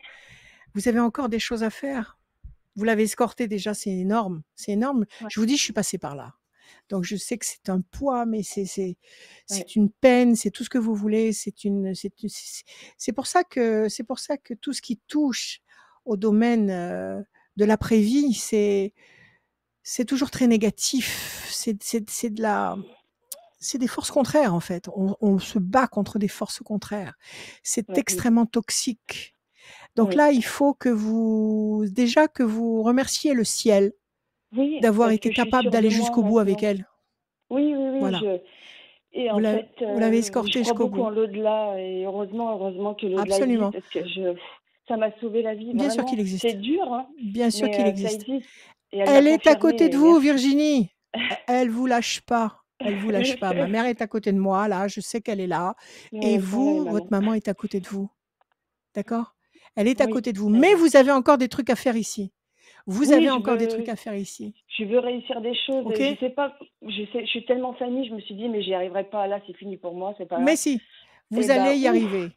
S2: vous avez encore des choses à faire. Vous l'avez escortée déjà, c'est énorme. C'est énorme.
S6: ouais,
S2: Je vous dis, je suis passée par là. Donc je sais que c'est un poids, mais
S6: ouais,
S2: c'est une peine, c'est tout ce que vous voulez. C'est pour ça que tout ce qui touche au domaine de l'après-vie, c'est toujours très négatif. C'est des forces contraires en fait. On se bat contre des forces contraires. C'est
S6: ouais, oui,
S2: extrêmement toxique. Donc
S6: oui.
S2: là, il faut que vous remerciez le ciel
S6: Oui,
S2: d'avoir
S6: parce
S2: été
S6: que je suis
S2: capable
S6: sûre de
S2: d'aller
S6: moi
S2: jusqu'au bout avec
S6: maintenant.
S2: elle.
S6: Oui, oui, oui.
S2: Voilà.
S6: Et
S2: Vous
S6: en
S2: l'avez
S6: fait,
S2: escortée
S6: je crois
S2: jusqu'au
S6: beaucoup
S2: bout.
S6: en l'au-delà. Et heureusement que l'au-delà existe
S2: Absolument.
S6: parce que ça m'a sauvé la vie,
S2: Bien sûr
S6: vraiment.
S2: qu'il existe.
S6: C'est dur, hein,
S2: Bien sûr
S6: mais
S2: qu'il
S6: ça
S2: existe.
S6: existe. Et elle l'a
S2: Elle est à côté
S6: confirmé.
S2: de
S6: Et
S2: vous,
S6: merci.
S2: Virginie. Elle vous lâche pas. Elle vous lâche
S6: Je
S2: pas. Ma
S6: sais.
S2: mère est à côté de moi, là. Je sais qu'elle est là.
S6: Mais
S2: Et
S6: on est pareil,
S2: vous, votre
S6: maman.
S2: maman est à côté de vous. D'accord? Elle est à
S6: Oui,
S2: côté de vous.
S6: très
S2: Mais
S6: bien.
S2: vous avez encore des trucs à faire ici. Vous
S6: Oui,
S2: avez
S6: je
S2: encore des trucs
S6: veux,
S2: à faire ici.
S6: je veux réussir des choses.
S2: OK?
S6: Je sais pas, je suis tellement famille, je me suis dit, mais j'y arriverai pas. Là, c'est fini pour moi, c'est pas
S2: Mais
S6: grave.
S2: si,
S6: Et
S2: vous
S6: bah,
S2: allez y
S6: ouf,
S2: arriver.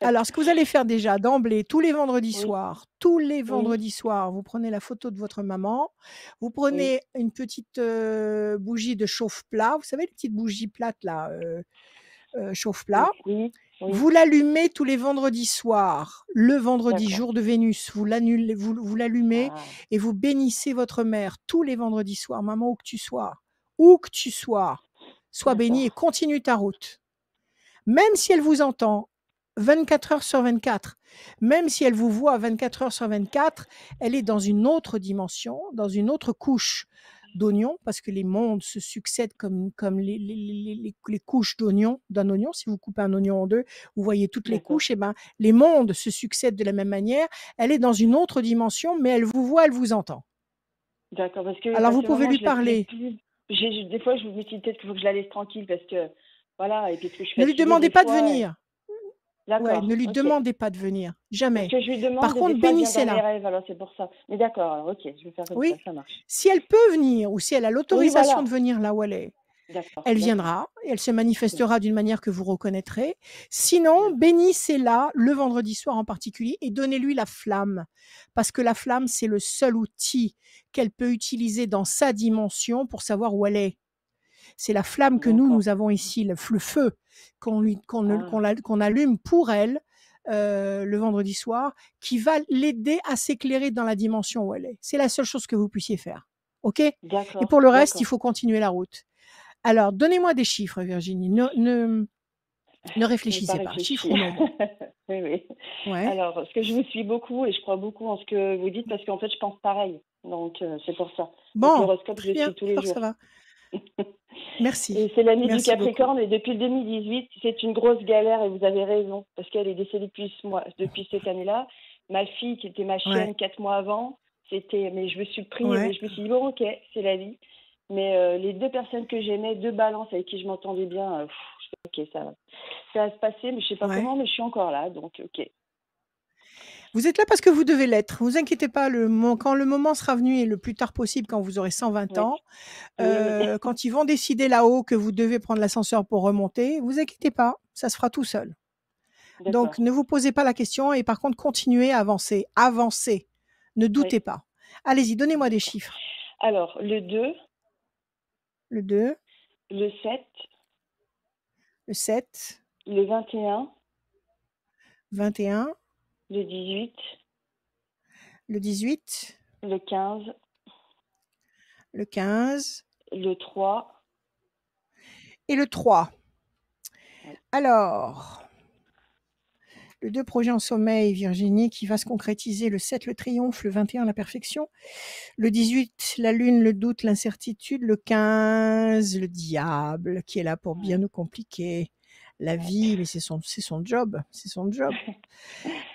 S2: Alors, ce que vous allez faire déjà d'emblée, tous les vendredis
S6: Oui,
S2: soirs, vous prenez la photo de votre maman, vous
S6: oui,
S2: prenez une petite bougie de chauffe-plat, vous savez, les petites bougies plates là, chauffe-plat,
S6: oui,
S2: vous l'allumez tous les vendredis soirs. Le vendredi,
S6: d'accord.
S2: jour de Vénus, vous l'allumez
S6: Ah,
S2: et vous bénissez votre mère tous les vendredis soirs. Maman, où que tu sois bénie et
S6: d'accord,
S2: continue ta route. Même si elle vous entend 24 heures sur 24, même si elle vous voit 24 heures sur 24, elle est dans une autre dimension, dans une autre couche d'oignon, parce que les mondes se succèdent comme les couches d'oignon, d'un oignon. Si vous coupez un oignon en deux, vous voyez toutes les
S6: d'accord,
S2: couches, et ben, les mondes se succèdent de la même manière. Elle est dans une autre dimension, mais elle vous voit, elle vous entend.
S6: d'accord. Parce que
S2: Alors,
S6: à
S2: vous
S6: ce
S2: pouvez
S6: moment,
S2: lui
S6: je laisse
S2: parler.
S6: plus. Des fois, je me dis peut-être qu'il faut que je la laisse tranquille parce que, voilà, et puis parce que je suis
S2: Ne lui
S6: fatiguée
S2: demandez
S6: des
S2: pas de
S6: fois.
S2: venir. Ouais, ne
S6: D'accord,
S2: lui
S6: ok.
S2: demandez pas de venir,
S6: Parce
S2: jamais.
S6: que je lui
S2: Par
S6: demande et des
S2: contre,
S6: fois, elle vient dans mes
S2: bénissez-la.
S6: rêves, alors c'est pour ça. Mais d'accord, alors ok, je vais faire comme
S2: Oui,
S6: ça marche.
S2: si elle peut venir ou si elle a
S6: Oui,
S2: l'autorisation de
S6: voilà.
S2: venir là où elle est,
S6: D'accord,
S2: elle
S6: d'accord.
S2: viendra et elle se
S6: Ok,
S2: manifestera d'une manière que vous reconnaîtrez. Sinon,
S6: d'accord.
S2: bénissez-la le vendredi soir en particulier et donnez-lui la flamme. Parce que la flamme, c'est le seul outil qu'elle peut utiliser dans sa dimension pour savoir où elle est. C'est la flamme que nous,
S6: D'accord.
S2: nous avons ici, le feu
S6: Ah,
S2: qu'on allume pour elle le vendredi soir, qui va l'aider à s'éclairer dans la dimension où elle est. C'est la seule chose que vous puissiez faire. OK? Et
S6: d'accord,
S2: pour le reste, il
S6: d'accord.
S2: faut continuer la route. Alors, donnez-moi des chiffres, Virginie. Ne
S6: Je n'ai pas
S2: réfléchissez pas. Chiffre
S6: réfléchi.
S2: ou nombre?
S6: Oui, oui.
S2: Ouais.
S6: Alors, parce que je vous suis beaucoup et je crois beaucoup en ce que vous dites parce qu'en fait, je pense pareil. Donc, c'est pour ça. Donc,
S2: Bon,
S6: l'horoscope, je
S2: très
S6: le
S2: bien.
S6: suis tous les
S2: Alors, ça
S6: jours.
S2: va. Merci.
S6: Et c'est l'année du
S2: Merci beaucoup.
S6: Capricorne et depuis le 2018, c'est une grosse galère et vous avez raison parce qu'elle est décédée depuis cette année-là. Ma fille, qui était ma
S2: Ouais.
S6: chienne 4 mois avant, mais je me suis pris, mais
S2: Ouais.
S6: je me suis dit, bon, ok, c'est la vie. Mais les deux personnes que j'aimais, deux balances avec qui je m'entendais bien, ok, ça va se passer, mais je sais pas
S2: Ouais.
S6: comment, mais je suis encore là, donc ok.
S2: Vous êtes là parce que vous devez l'être. Vous inquiétez pas, quand le moment sera venu et le plus tard possible, quand vous aurez 120
S6: Oui,
S2: ans,
S6: oui, oui.
S2: quand ils vont décider là-haut que vous devez prendre l'ascenseur pour remonter, vous inquiétez pas, ça se fera tout seul. Donc,
S6: D'accord.
S2: ne vous posez pas la question et par contre, continuez à avancer. Avancez. Ne
S6: Oui,
S2: doutez pas. Allez-y, donnez-moi des
S6: d'accord.
S2: chiffres.
S6: Alors, le 2,
S2: Le 2,
S6: le 7,
S2: le 7,
S6: le 21,
S2: 21,
S6: le 18,
S2: le 18,
S6: le 15,
S2: le 15
S6: le 3.
S2: et le 3.
S6: Oui.
S2: Alors, le 2, projet en sommeil, Virginie, qui va se concrétiser. Le 7, le triomphe. Le 21, la perfection. Le 18, la lune, le doute, l'incertitude. Le 15, le diable, qui est là pour bien
S6: Ouais.
S2: nous compliquer la
S6: Ouais.
S2: vie, mais c'est son job. C'est son job.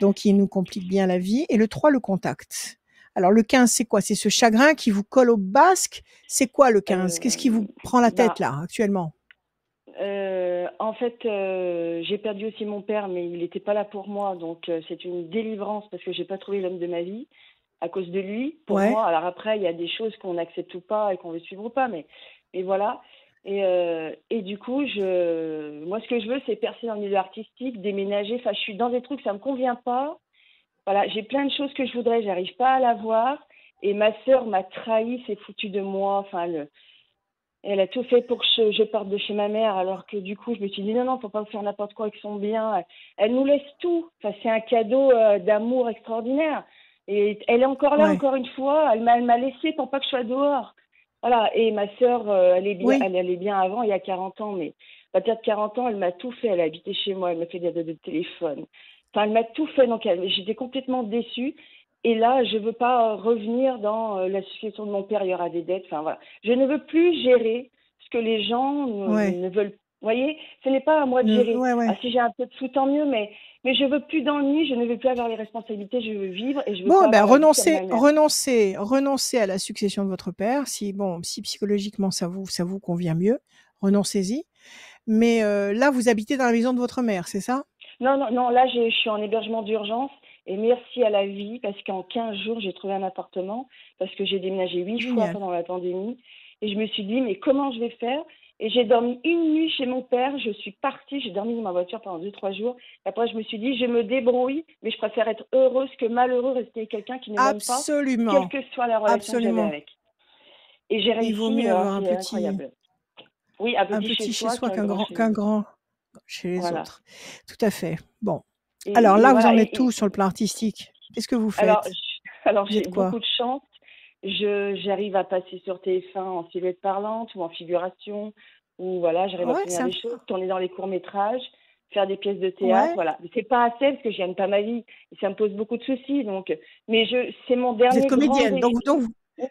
S2: Donc, il nous complique bien la vie. Et le 3, le contact. Alors, le 15, c'est quoi? C'est ce chagrin qui vous colle au basque. C'est quoi le 15? Qu'est-ce qui vous prend la tête, là, actuellement?
S6: En fait, j'ai perdu aussi mon père, mais il n'était pas là pour moi, donc c'est une délivrance parce que j'ai pas trouvé l'homme de ma vie à cause de lui. Pour
S2: Ouais.
S6: moi, alors après, il y a des choses qu'on accepte ou pas et qu'on veut suivre ou pas, mais voilà. Et du coup, moi, ce que je veux, c'est percer dans le milieu artistique, déménager. Enfin, je suis dans des trucs, ça me convient pas. Voilà, j'ai plein de choses que je voudrais, j'arrive pas à l'avoir. Et ma sœur m'a trahi, s'est foutue de moi. Enfin, elle a tout fait pour que je parte de chez ma mère, alors que du coup, je me suis dit non, faut pas faire n'importe quoi avec son bien. Elle nous laisse tout. Enfin, c'est un cadeau d'amour extraordinaire. Et elle est encore là,
S2: Ouais.
S6: encore une fois. Elle m'a laissé pour pas que je sois dehors. Voilà. Et ma sœur, elle est bien,
S2: Oui.
S6: elle allait bien avant, il y a 40 ans, mais à partir de 40 ans, elle m'a tout fait. Elle a habité chez moi, elle m'a fait des aides de téléphone. Enfin, elle m'a tout fait. Donc, j'étais complètement déçue. Et là, je veux pas revenir dans la situation de mon père. Il y aura des dettes. Enfin, voilà. Je ne veux plus gérer ce que les gens
S2: Ouais.
S6: ne veulent. Vous voyez, ce n'est pas à moi de gérer.
S2: Ouais, ouais.
S6: Ah, si j'ai un peu de sous, tant mieux, mais je veux plus d'ennui, je ne veux plus avoir les responsabilités, je veux vivre et je veux
S2: Bon,
S6: pas
S2: ben,
S6: avoir la vie comme ma mère.
S2: renoncez à la succession de votre père. Si psychologiquement ça vous convient mieux, renoncez-y. Mais là, vous habitez dans la maison de votre mère, c'est ça?
S6: Non, là, je suis en hébergement d'urgence et merci à la vie parce qu'en 15 jours, j'ai trouvé un appartement parce que j'ai déménagé 8 fois
S2: Génial.
S6: pendant la pandémie et je me suis dit, mais comment je vais faire? Et j'ai dormi une nuit chez mon père. Je suis partie, j'ai dormi dans ma voiture pendant 2-3 jours. Et après, je me suis dit, je me débrouille, mais je préfère être heureuse que malheureux, rester avec quelqu'un qui ne m'aime pas, quelle
S2: Absolument,
S6: que soit la relation que j'avais
S2: absolument.
S6: avec. Et j'ai
S2: Il vaut
S6: réussi,
S2: mieux avoir
S6: c'est incroyable. Oui, un
S2: un
S6: petit chez
S2: petit chez
S6: soi
S2: soi
S6: qu'un grand chez les autres.
S2: grand chez les
S6: Voilà.
S2: autres. Tout à fait. Bon. Alors
S6: Et
S2: là, vous
S6: voilà.
S2: en êtes où sur le plan artistique? Qu'est-ce que vous
S6: Alors,
S2: faites?
S6: alors
S2: Vous
S6: j'ai
S2: êtes quoi?
S6: beaucoup de chance. J'arrive à passer sur TF1 en silhouette parlante ou en figuration, ou voilà, j'arrive à
S2: Ouais,
S6: obtenir des
S2: sympa.
S6: choses, tourner dans les courts-métrages, faire des pièces de théâtre,
S2: Ouais.
S6: voilà. Mais c'est pas assez parce que je gagne pas ma vie et ça me pose beaucoup de soucis. Donc, mais c'est mon
S2: Vous êtes
S6: dernier grand
S2: comédienne.
S6: défi.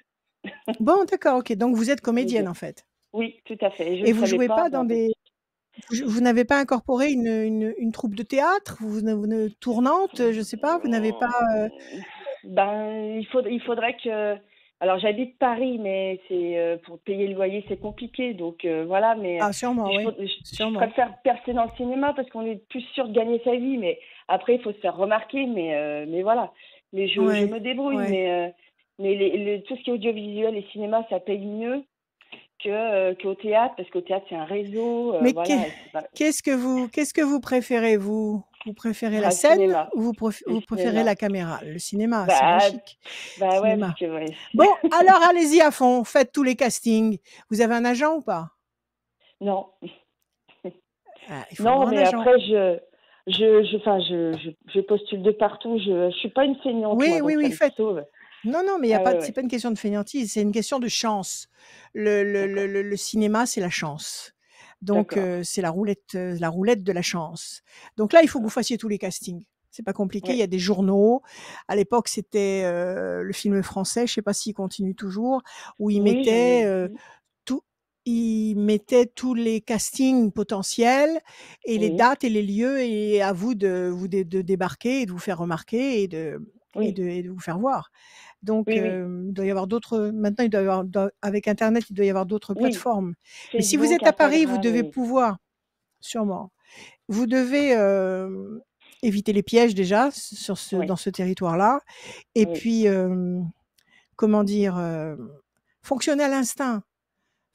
S2: Bon, d'accord, ok. Donc vous êtes comédienne en fait.
S6: Oui, tout à fait. Et je
S2: Et
S6: ne
S2: vous
S6: savais
S2: jouez
S6: pas
S2: pas dans
S6: avant.
S2: des. Vous n'avez pas incorporé une troupe de théâtre, vous tournante, je sais pas, vous n'avez pas.
S6: Ben, il faudrait que. Alors, j'habite Paris, mais c'est pour payer le loyer, c'est compliqué. Donc voilà, mais
S2: Ah, sûrement, oui.
S6: je
S2: Sûrement.
S6: préfère percer dans le cinéma parce qu'on est plus sûr de gagner sa vie. Mais après, il faut se faire remarquer. Mais voilà. Mais je
S2: Ouais,
S6: me débrouille.
S2: ouais.
S6: Mais tout ce qui est audiovisuel et cinéma, ça paye mieux qu'au théâtre, parce qu'au théâtre, c'est un réseau.
S2: Mais
S6: Voilà. et c'est pas-
S2: qu'est-ce que vous préférez, vous? Vous préférez la
S6: le
S2: scène
S6: cinéma.
S2: ou vous
S6: Le
S2: préférez
S6: cinéma.
S2: la caméra? Le cinéma, c'est
S6: Bah,
S2: logique.
S6: bah ouais,
S2: Cinéma.
S6: parce que ouais.
S2: Bon, alors allez-y à fond, faites tous les castings. Vous avez un agent ou pas?
S6: Non.
S2: Ah, il faut
S6: Non,
S2: avoir un
S6: mais
S2: agent.
S6: après, je postule de partout. Je suis pas une feignante,
S2: Oui,
S6: moi, donc
S2: oui,
S6: ça
S2: oui,
S6: me
S2: faites.
S6: sauve.
S2: Non, non, mais il y a
S6: Ah
S2: pas,
S6: ouais,
S2: c'est
S6: ouais.
S2: pas une question de fainéantise, c'est une question de chance.
S6: D'accord.
S2: Le cinéma, c'est la chance. Donc,
S6: D'accord.
S2: c'est la roulette de la chance. Donc là, il faut que vous fassiez tous les castings. C'est pas compliqué. Il y
S6: Ouais.
S2: a des journaux. À l'époque, c'était le film français. Je sais pas s'il continue toujours, où
S6: Oui, j'en ai vu.
S2: ils mettaient tous les castings potentiels et les
S6: Oui.
S2: dates et les lieux, et à vous de débarquer et de vous faire remarquer et de
S6: Oui.
S2: vous faire voir. Donc,
S6: Oui, oui.
S2: il doit y avoir d'autres. Maintenant, il doit y avoir, avec Internet, il doit y avoir d'autres
S6: Oui.
S2: plateformes. Mais si vous
S6: Facebook,
S2: êtes à Paris, vous
S6: Instagram,
S2: devez
S6: oui.
S2: pouvoir, sûrement, vous devez éviter les pièges déjà
S6: Oui.
S2: dans ce territoire-là. Et
S6: Oui.
S2: puis, comment dire, fonctionner à l'instinct.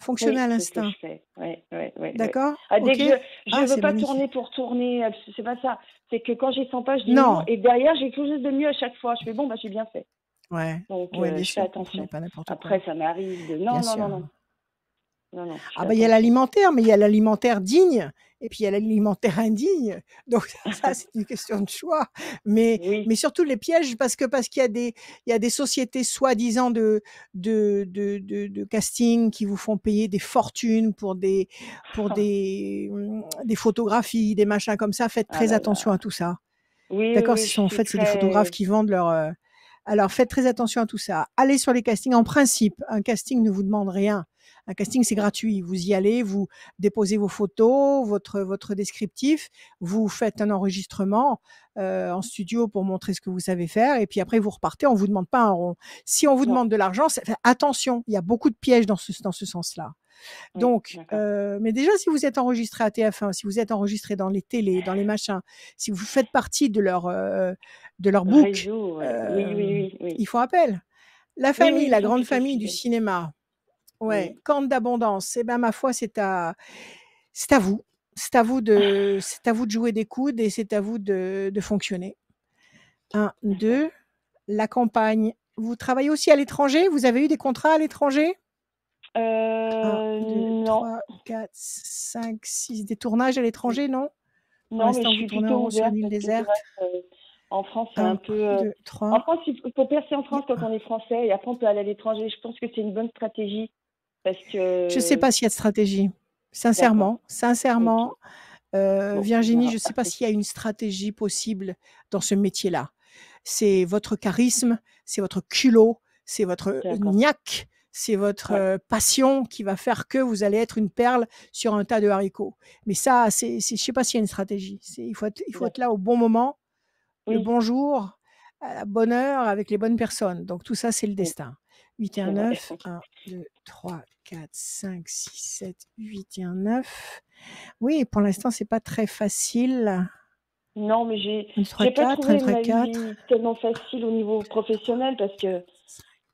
S2: Fonctionner à
S6: Oui, c'est ce que
S2: l'instinct.
S6: je fais. Ouais, ouais, ouais, ouais.
S2: D'accord?
S6: Ah, dès
S2: Ok?
S6: que je
S2: Ah,
S6: veux
S2: c'est
S6: pas
S2: magnifique.
S6: tourner pour tourner, c'est pas ça. C'est que quand j'y sens pas, je dis non.
S2: Non.
S6: Et derrière, j'ai quelque chose de mieux à chaque fois. Je fais bon, bah j'ai bien fait.
S2: Ouais.
S6: Donc,
S2: Ouais, bien
S6: je fais
S2: sûr. Vous
S6: attention.
S2: prenez pas n'importe quoi.
S6: Après, ça m'arrive de non,
S2: Bien
S6: non,
S2: sûr.
S6: non, non. Non, non, je
S2: Ah
S6: fais
S2: bah il y a
S6: attention.
S2: l'alimentaire, mais il y a l'alimentaire digne et puis il y a l'alimentaire indigne. Donc ça, c'est une question de choix. Mais
S6: Oui.
S2: surtout les pièges, parce qu'il y a des sociétés soi-disant de casting qui vous font payer des fortunes pour des photographies, des machins comme ça. Faites
S6: Ah
S2: très
S6: là
S2: attention
S6: là.
S2: à tout ça.
S6: Oui,
S2: D'accord?
S6: oui, je
S2: En
S6: suis
S2: fait, c'est des photographes
S6: très.
S2: qui vendent leur. Alors, faites très attention à tout ça. Allez sur les castings. En principe, un casting ne vous demande rien. Un casting, c'est gratuit. Vous y allez, vous déposez vos photos, votre descriptif, vous faites un enregistrement en studio pour montrer ce que vous savez faire, et puis après, vous repartez. On vous demande pas un rond. Si on vous
S6: Non.
S2: demande de l'argent, attention, il y a beaucoup de pièges dans ce sens-là.
S6: Oui,
S2: Donc,
S6: d'accord.
S2: mais déjà, si vous êtes enregistré à TF1, si vous êtes enregistré dans les télés, dans les machins, si vous faites partie de leur book,
S6: Réseau, ouais. Oui, oui, oui, oui.
S2: ils font appel. La
S6: Oui,
S2: famille,
S6: oui, ils
S2: la
S6: sont
S2: grande
S6: plutôt
S2: famille du
S6: fidèles.
S2: cinéma, ouais,
S6: Oui.
S2: Corne d'abondance, eh ben, ma foi, c'est à vous. C'est à vous de jouer des coudes et c'est à vous de fonctionner. 1, 2, la campagne. Vous travaillez aussi à l'étranger? Vous avez eu des contrats à l'étranger? 1, 2,
S6: Non.
S2: 3, 4, 5, 6. Des tournages à l'étranger, non? Pour
S6: Non, mais je
S2: l'instant, vous
S6: suis
S2: tournez en
S6: plutôt
S2: rond sur une
S6: ouverte
S2: île
S6: parce que c'est vrai
S2: déserte.
S6: qu'en France, c'est
S2: 1,
S6: un peu.
S2: 2,
S6: En
S2: 3.
S6: France, il faut percer en France quand on est français et après on peut aller à l'étranger. Je pense que c'est une bonne stratégie parce
S2: Je ne sais
S6: que.
S2: pas s'il y a de stratégie.
S6: D'accord.
S2: Sincèrement,
S6: Ok. Bon, on
S2: Virginie,
S6: verra
S2: je ne sais pas
S6: après.
S2: s'il y a une stratégie possible dans ce métier-là. C'est votre charisme, c'est votre culot, c'est votre
S6: D'accord.
S2: niaque, c'est votre
S6: Ouais.
S2: passion qui va faire que vous allez être une perle sur un tas de haricots. Mais ça, je ne sais pas s'il y a une stratégie. Il faut être là au bon moment, le
S6: Oui,
S2: bon jour, à la bonne heure, avec les bonnes personnes. Donc tout ça, c'est le
S6: oui,
S2: destin. 8 et
S6: c'est
S2: un
S6: vrai.
S2: 9, 1, 2, 3, 4, 5, 6, 7, 8 et un 9. Oui, pour l'instant, c'est pas très facile.
S6: Non, mais
S2: 1, 3,
S6: j'ai pas
S2: 4, 1,
S6: trouvé
S2: 3,
S6: ma
S2: 4.
S6: vie tellement facile au niveau professionnel parce que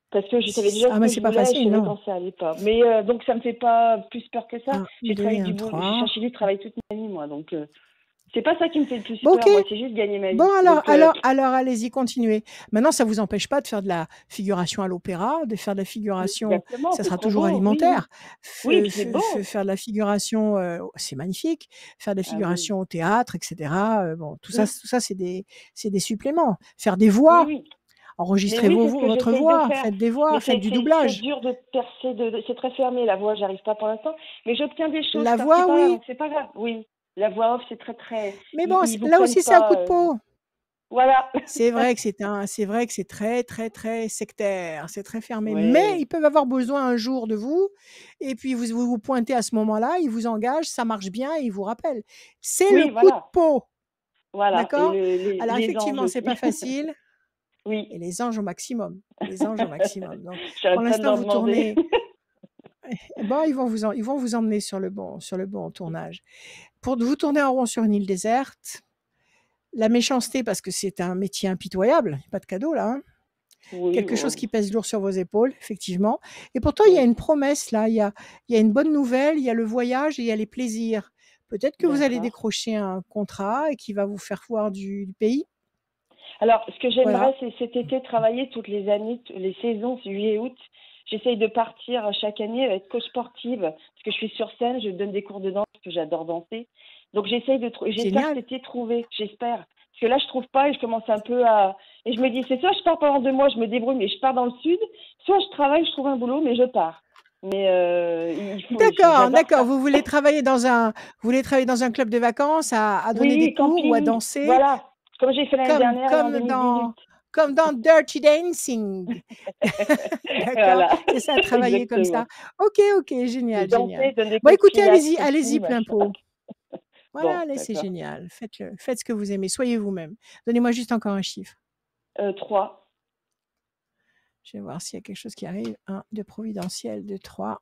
S6: Parce que je savais déjà ce
S2: Ah, mais
S6: que
S2: c'est
S6: je
S2: pas
S6: voulais, je
S2: facile,
S6: savais
S2: non.
S6: quand ça allait pas. Mais donc ça me fait pas plus peur que ça.
S2: 1,
S6: J'ai
S2: 2
S6: travaillé
S2: et
S6: du
S2: 1,
S6: boulot, j'ai
S2: 3.
S6: cherché du travail toute ma vie, moi. Donc c'est pas ça qui me fait le plus
S2: Bon,
S6: peur,
S2: ok.
S6: moi, c'est juste gagner ma
S2: Bon,
S6: vie. Donc
S2: alors, allez-y, continuez. Maintenant, ça vous empêche pas de faire de la figuration à l'opéra, de faire de la figuration,
S6: exactement,
S2: ça
S6: c'est
S2: sera
S6: trop
S2: toujours
S6: beau. Oui, oui.
S2: alimentaire.
S6: Oui, puis c'est beau.
S2: Faire de la figuration, c'est magnifique. Faire de la
S6: Ah oui.
S2: figuration au théâtre, etc. Bon, tout
S6: Mm.
S2: ça, c'est des suppléments. Faire des
S6: Oui,
S2: voix,
S6: oui. Mais
S2: enregistrez
S6: oui, c'est ce que
S2: votre
S6: j'essaye de
S2: voix,
S6: faire.
S2: faites des voix,
S6: Mais
S2: faites du
S6: c'est
S2: doublage.
S6: dur de percer, c'est très fermé la voix, j'arrive pas pour l'instant. Mais j'obtiens des choses
S2: La
S6: par-ci
S2: voix,
S6: par-là,
S2: oui.
S6: donc c'est pas grave. Oui, la voix off, c'est très.
S2: Mais bon,
S6: Ils vous
S2: là
S6: prennent
S2: aussi, c'est un coup
S6: pas.
S2: de peau.
S6: Voilà.
S2: C'est vrai que c'est très, très, très sectaire, c'est très fermé. Mais
S6: Ouais.
S2: ils peuvent avoir besoin un jour de vous, et puis vous pointez à ce moment-là, ils vous engagent, ça marche bien et ils vous rappellent. C'est le
S6: Oui,
S2: coup de
S6: voilà.
S2: peau,
S6: Voilà. Et
S2: d'accord? Alors
S6: les anges
S2: effectivement, c'est
S6: aussi.
S2: pas facile, et
S6: Oui.
S2: les anges au maximum, les anges au maximum. Donc pour
S6: J'arrête pas de
S2: l'instant,
S6: leur
S2: vous
S6: demander.
S2: tournez, bon, ils vont vous emmener sur le bon tournage. Pour vous tourner en rond sur une île déserte, la méchanceté, parce que c'est un métier impitoyable, pas de cadeau là, hein.
S6: Oui,
S2: Quelque chose
S6: bon.
S2: qui pèse lourd sur vos épaules, effectivement. Et pourtant, il y a
S6: Oui,
S2: une promesse là, il y a une bonne nouvelle, il y a le voyage et il y a les plaisirs. Peut-être que vous allez
S6: d'accord.
S2: décrocher un contrat et qui va vous faire voir du pays.
S6: Alors, ce que
S2: Voilà.
S6: j'aimerais, c'est cet été travailler toutes les années, les saisons, juillet, août. J'essaye de partir chaque année, être coach sportive, parce que je suis sur scène, je donne des cours de danse, parce que j'adore danser. Donc, j'espère
S2: Génial.
S6: cet été trouver, j'espère. Parce que là, je trouve pas et je commence un peu à. Et je me dis, c'est soit je pars pendant 2 mois, je me débrouille, mais je pars dans le sud, soit je travaille, je trouve un boulot, mais je pars. Mais
S2: D'accord,
S6: j'adore ça.
S2: Vous voulez travailler dans un club de vacances à donner des
S6: Oui,
S2: cours ou à
S6: camping,
S2: danser,
S6: voilà. Comme j'ai fait l'année dernière et en
S2: comme
S6: 2018.
S2: dans Dirty Dancing. D'accord,
S6: Voilà,
S2: c'est ça, travailler comme ça.
S6: exactement.
S2: Ok,
S6: Et
S2: génial,
S6: danser,
S2: génial.
S6: donne des
S2: Bon,
S6: cours de
S2: écoutez,
S6: pilates,
S2: allez-y
S6: footing,
S2: plein
S6: machin.
S2: pot. Voilà,
S6: Bon,
S2: allez, c'est
S6: d'accord.
S2: génial. Faites-le. Faites ce que vous aimez. Soyez vous-même. Donnez-moi juste encore un chiffre.
S6: 3.
S2: Je vais voir s'il y a quelque chose qui arrive. 1, 2, providentiel, 2, 3.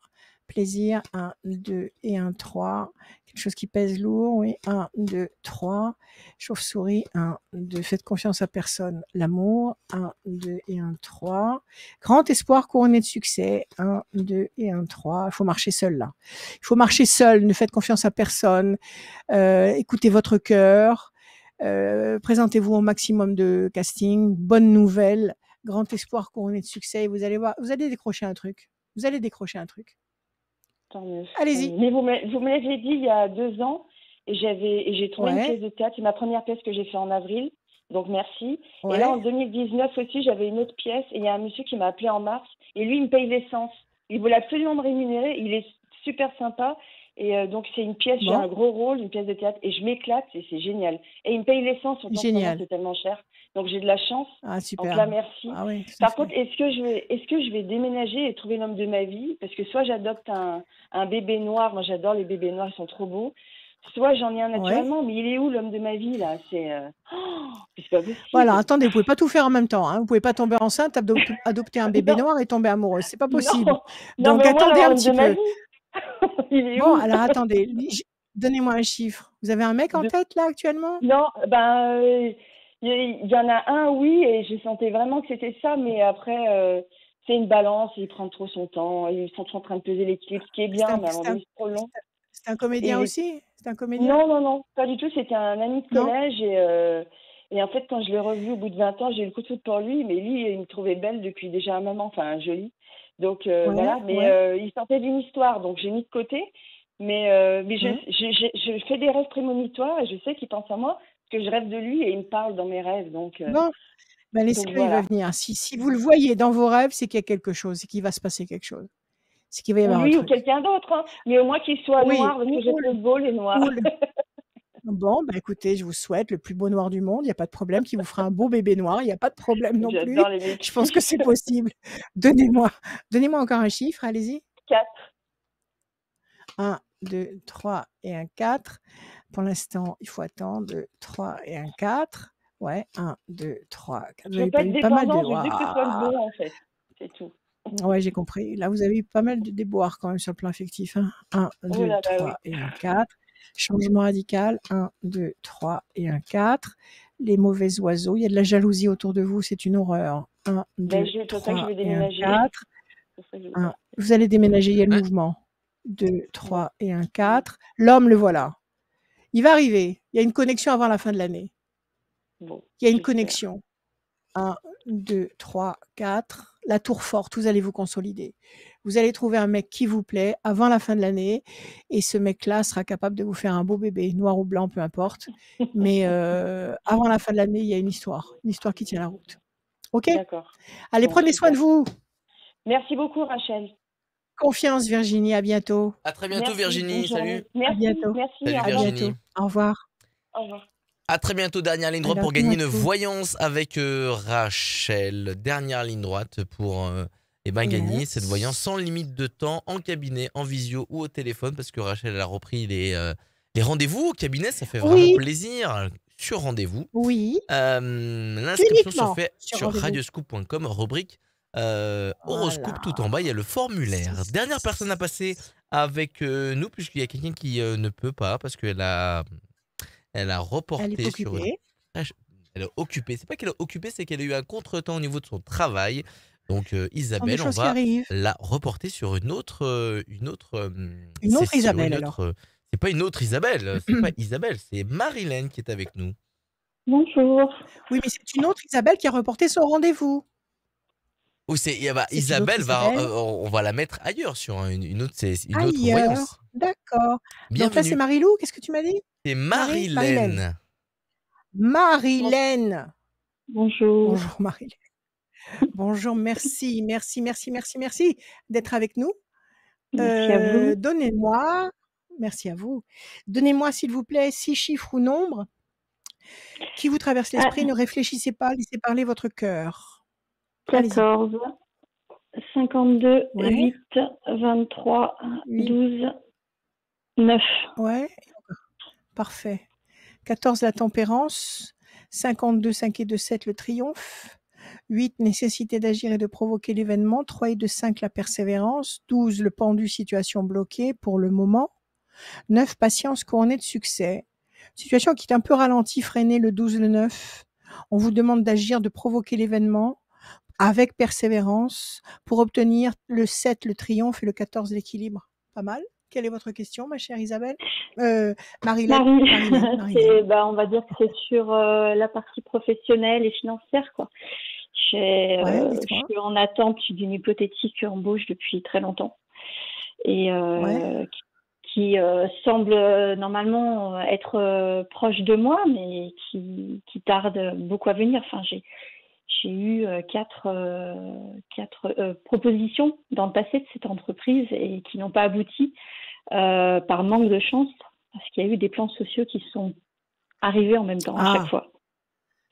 S2: Plaisir, 1, 2 et 1, 3. Quelque chose qui pèse lourd, oui. 1, 2, 3. Chauve-souris, 1, 2. Faites confiance à personne. L'amour, 1, 2 et 1, 3. Grand espoir couronné de succès, 1, 2 et 1, 3. Il faut marcher seul là. Il faut marcher seul. Ne faites confiance à personne. Écoutez votre cœur. Présentez-vous au maximum de casting. Bonne nouvelle. Grand espoir couronné de succès, et vous allez voir, vous allez décrocher un truc. Vous allez décrocher un truc.
S6: Tant mieux.
S2: Allez-y.
S6: Mais vous me l'aviez dit il y a 2 ans et j'ai trouvé une
S2: Ouais,
S6: pièce de théâtre. C'est ma première pièce que j'ai fait en avril. Donc merci. Et là, en
S2: ouais.
S6: 2019 aussi, j'avais une autre pièce et il y a un monsieur qui m'a appelé en mars et lui, il me paye l'essence. Il voulait absolument me rémunérer. Il est super sympa. Et donc, c'est une pièce, j'ai un
S2: Bon,
S6: gros rôle, une pièce de théâtre et je m'éclate et c'est génial. Et il me paye l'essence, surtout en ce moment,
S2: génial.
S6: c'est tellement cher. Donc, j'ai de la chance.
S2: Ah,
S6: Donc
S2: super.
S6: là, merci.
S2: Ah oui, tout à
S6: Par
S2: fait.
S6: contre, est-ce que je vais déménager et trouver l'homme de ma vie? Parce que soit j'adopte un bébé noir, moi j'adore les bébés noirs, ils sont trop beaux. Soit j'en ai un
S2: Ouais.
S6: naturellement, mais il est où l'homme de ma vie là? C'est pas
S2: Voilà,
S6: possible.
S2: attendez, vous pouvez pas tout faire en même temps, hein. Vous pouvez pas tomber enceinte, adopter un bébé
S6: Non,
S2: noir et tomber amoureuse. C'est pas
S6: non,
S2: possible.
S6: non,
S2: Donc
S6: mais au moins
S2: attendez
S6: avoir
S2: un
S6: l'homme
S2: petit
S6: de ma
S2: peu.
S6: vie. Il est
S2: Bon,
S6: où?
S2: alors attendez, donnez-moi un chiffre. Vous avez un mec en
S6: De-
S2: tête là actuellement?
S6: Non, ben, il y en a un, oui, et je sentais vraiment que c'était ça, mais après, c'est une balance, il prend trop son temps, ils sont en train de peser l'équilibre, ce qui est
S2: C'est
S6: bien,
S2: un,
S6: mais à un moment
S2: c'est un-
S6: donné, c'est trop long.
S2: c'est un
S6: Et
S2: comédien
S6: il est
S2: aussi? C'est un comédien?
S6: Non, non, non, pas du tout. C'était un ami de
S2: Non?
S6: collège et en fait, quand je l'ai revu au bout de 20 ans, j'ai eu le coup de foudre pour lui, mais lui, il me trouvait belle depuis déjà un moment, enfin jolie. Donc voilà,
S2: Ouais,
S6: mais
S2: ouais.
S6: il sortait d'une histoire, donc j'ai mis de côté. Mais
S2: Hum.
S6: je fais des rêves prémonitoires et je sais qu'il pense à moi, parce que je rêve de lui et il me parle dans mes rêves.
S2: Bon, ben
S6: Donc
S2: laissez-le, il va
S6: voilà.
S2: venir. Si vous le voyez dans vos rêves, c'est qu'il y a quelque chose, c'est qu'il va se passer quelque chose. C'est qu'il va y
S6: Ou
S2: avoir un
S6: lui ou
S2: truc.
S6: quelqu'un d'autre, hein. Mais au moins qu'il soit
S2: Oui,
S6: noir, parce que je trouve beau les noirs.
S2: bon, bah écoutez, je vous souhaite le plus beau noir du monde, il n'y a pas de problème, qui vous fera un beau bébé noir, il n'y a pas de problème non plus.
S6: J'adore les
S2: Je pense que
S6: métis.
S2: c'est possible. Donnez-moi encore un chiffre, allez-y.
S6: 4.
S2: 1, 2, 3 et un 4. Pour l'instant, il faut attendre 2, 3 et un 4. Ouais, 1, 2, 3, 4. Vous
S6: Je veux
S2: avez
S6: pas
S2: pas
S6: être
S2: eu pas mal de...
S6: dépendante, je veux que ce soit le
S2: Waouh.
S6: bon en fait. C'est tout.
S2: Ouais, j'ai compris. Là, vous avez eu pas mal de déboires quand même sur le plan affectif. Hein. 1,
S6: Oh
S2: 2,
S6: là là, oui.
S2: 3 et un 4. Changement radical. 1, 2, 3 et un 4. les mauvais oiseaux. Il y a de la jalousie autour de vous, c'est une horreur. 1,
S6: Ben,
S2: 2,
S6: c'est pour ça que je
S2: 3
S6: vais
S2: et un
S6: déménager.
S2: 4.
S6: C'est pour ça que je vais
S2: 1.
S6: partir.
S2: Vous allez déménager, il y a le
S1: Ouais.
S2: mouvement. 2,
S6: Bon.
S2: 3 et un 4. L'homme, le voilà. Il va arriver. Il y a une connexion avant la fin de l'année.
S6: Bon,
S2: Il y a une
S6: j'espère.
S2: connexion. 1, 2, 3, 4. La tour forte, vous allez vous consolider. Vous allez trouver un mec qui vous plaît avant la fin de l'année et ce mec-là sera capable de vous faire un beau bébé, noir ou blanc, peu importe. Mais avant la fin de l'année, il y a une histoire qui tient la route. OK?
S6: D'accord.
S2: Allez,
S6: Bon,
S2: prenez soin de
S6: super.
S2: vous.
S6: Merci beaucoup, Rachel.
S2: Confiance, Virginie. À bientôt.
S1: À très bientôt,
S6: Merci.
S1: Virginie.
S6: Bonne journée.
S1: Salut.
S2: À
S6: Merci.
S2: bientôt.
S6: Merci.
S1: Salut,
S6: Au
S2: À
S6: revoir.
S1: Virginie.
S2: bientôt. Au revoir.
S6: Au revoir.
S1: À très bientôt. Dernière ligne droite
S2: Alors,
S1: pour gagner une
S2: dis-moi tout.
S1: voyance avec Rachel. Dernière ligne droite pour gagner cette voyance
S2: Yes.
S1: sans limite de temps en cabinet, en visio ou au téléphone parce que Rachel elle a repris les rendez-vous au cabinet. Ça fait vraiment
S2: Oui,
S1: plaisir. Sur rendez-vous.
S2: oui.
S1: L'inscription se
S2: Uniquement
S1: fait
S2: sur
S1: sur
S2: rendez-vous.
S1: radioscoop.com, rubrique horoscope tout en bas. Il y a le formulaire. Dernière personne à passer avec nous puisqu'il y a quelqu'un qui ne peut pas parce qu'elle a
S2: Elle est
S1: reporté sur une
S2: occupée.
S1: tâche. Elle est occupée. C'est pas qu'elle est occupée, c'est qu'elle a eu un contretemps au niveau de son travail. Donc
S2: Ce sont des
S1: Isabelle, on
S2: choses qui
S1: va
S2: arrivent.
S1: la reporter sur une autre
S2: Une autre
S1: session,
S2: Isabelle,
S1: une
S2: alors.
S1: autre. C'est pas une autre Isabelle, c'est pas Isabelle, c'est Marilène qui est avec nous.
S8: Bonjour.
S2: Oui, mais c'est une autre Isabelle qui a reporté son rendez-vous.
S1: Ou c'est
S2: C'est une autre
S1: Isabelle
S2: Isabelle.
S1: on va la mettre ailleurs sur une autre
S2: Ailleurs.
S1: voyance.
S2: D'accord. Donc là, c'est
S1: Bienvenue.
S2: Marilou. Qu'est-ce que tu m'as dit?
S1: C'est
S2: Marilène.
S1: Marilène.
S2: Marilène.
S8: Bonjour.
S2: Bonjour, Marilène. Bonjour, merci d'être avec nous.
S8: Merci à vous.
S2: Donnez-moi, merci à vous. Donnez-moi, s'il vous plaît, 6 chiffres ou nombres qui vous traversent l'esprit. Ne réfléchissez pas, laissez parler votre cœur. Allez-y.
S8: 14, 52,
S2: Ouais.
S8: 8, 23,
S2: 8.
S8: 12, 9.
S2: Ouais. Parfait. 14, la tempérance. 52, 5 et 2, 7, le triomphe. 8, nécessité d'agir et de provoquer l'événement. 3 et 2, 5, la persévérance. 12, le pendu, situation bloquée pour le moment. 9, patience couronnée de succès. Situation qui est un peu ralentie, freinée, le 12, le 9. On vous demande d'agir, de provoquer l'événement avec persévérance pour obtenir le 7, le triomphe, et le 14, l'équilibre. Pas mal. Quelle est votre question, ma chère Isabelle? Marilène.
S8: On va dire que c'est sur la partie professionnelle et financière, quoi. Je suis en attente d'une hypothétique embauche depuis très longtemps et qui semble normalement être proche de moi, mais qui tarde beaucoup à venir. Enfin, j'ai eu quatre propositions dans le passé de cette entreprise et qui n'ont pas abouti par manque de chance, parce qu'il y a eu des plans sociaux qui sont arrivés en même temps à chaque fois.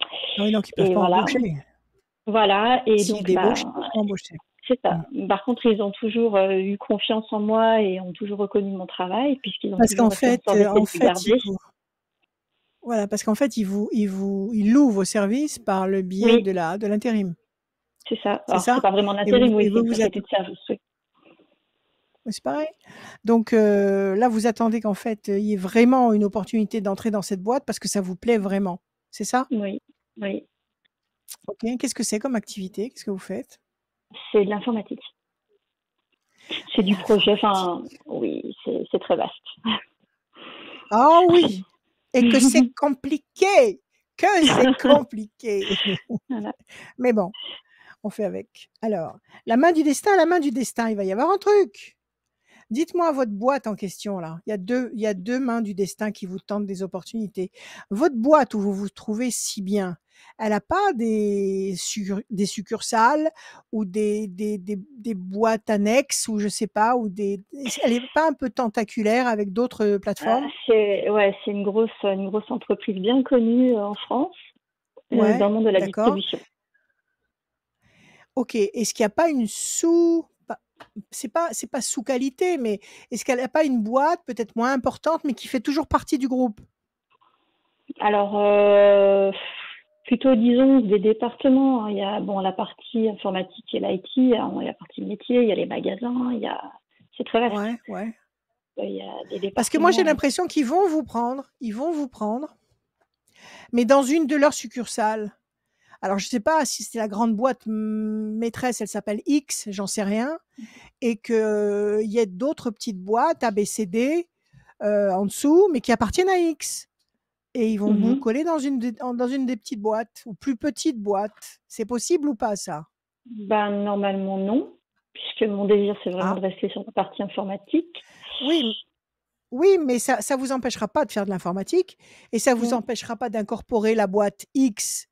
S2: Ah oui, donc ils peuvent pas embaucher.
S8: Voilà, et
S2: si
S8: donc
S2: embaucher.
S8: C'est ça. Par contre, ils ont toujours eu confiance en moi et ont toujours reconnu mon travail, puisqu'ils ont toujours fait en sorte de garder.
S2: Voilà, parce qu'en fait, ils louent vos services par le biais de l'intérim.
S8: C'est ça.
S2: C'est ça.
S8: C'est pas vraiment l'intérim, oui, c'est une société de service. Oui.
S2: C'est pareil. Donc là, vous attendez qu'en fait, il y ait vraiment une opportunité d'entrer dans cette boîte parce que ça vous plaît vraiment. C'est ça?
S8: Oui, oui.
S2: Ok. Qu'est-ce que c'est comme activité? Qu'est-ce que vous faites?
S8: C'est de l'informatique. C'est du projet. Enfin, oui, c'est très vaste.
S2: Ah oui. Et que c'est compliqué.
S8: Voilà.
S2: Mais bon, on fait avec. Alors, la main du destin, il va y avoir un truc. Dites-moi votre boîte en question là. Il y a deux mains du destin qui vous tentent des opportunités. Votre boîte où vous vous trouvez si bien, elle n'a pas des succursales ou des boîtes annexes ou je sais pas, ou elle n'est pas un peu tentaculaire avec d'autres plateformes?
S8: C'est une grosse entreprise bien connue en France, dans le monde de la distribution.
S2: Ok. Est-ce qu'il n'y a pas une c'est pas sous qualité, mais est-ce qu'elle n'a pas une boîte peut-être moins importante, mais qui fait toujours partie du groupe?
S8: Alors, plutôt, disons, des départements. Il y a la partie informatique et l'IT, il y a la partie métier, il y a les magasins, c'est très vaste.
S2: Ouais.
S8: Il y a des départements.
S2: Parce que moi, j'ai l'impression qu'ils vont vous prendre. mais dans une de leurs succursales. Alors, je ne sais pas si c'est la grande boîte maîtresse, elle s'appelle X, j'en sais rien, et qu'il y ait d'autres petites boîtes ABCD en dessous, mais qui appartiennent à X. Et ils vont vous coller dans une des petites boîtes, ou plus petites boîtes. C'est possible ou pas, ça?
S8: Ben, normalement, non, puisque mon désir, c'est vraiment de rester sur la partie informatique.
S2: Oui, mais ça ne vous empêchera pas de faire de l'informatique, et ça ne vous empêchera pas d'incorporer la boîte X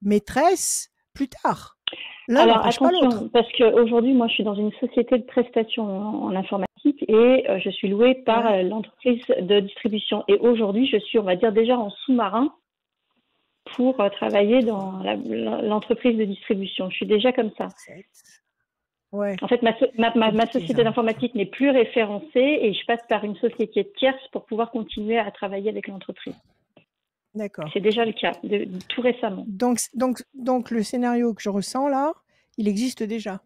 S2: maîtresse plus tard. L'un
S8: Alors
S2: n'empêche pas l'autre.
S8: attention, parce qu'aujourd'hui, moi, je suis dans une société de prestation en informatique et je suis louée par l'entreprise de distribution. Et aujourd'hui, je suis, on va dire, déjà en sous-marin pour travailler dans l'entreprise de distribution. Je suis déjà comme ça.
S2: Ouais.
S8: En fait, ma société d'informatique n'est plus référencée et je passe par une société tierce pour pouvoir continuer à travailler avec l'entreprise.
S2: D'accord.
S8: C'est déjà le cas, tout récemment.
S2: Donc, le scénario que je ressens là, il existe déjà.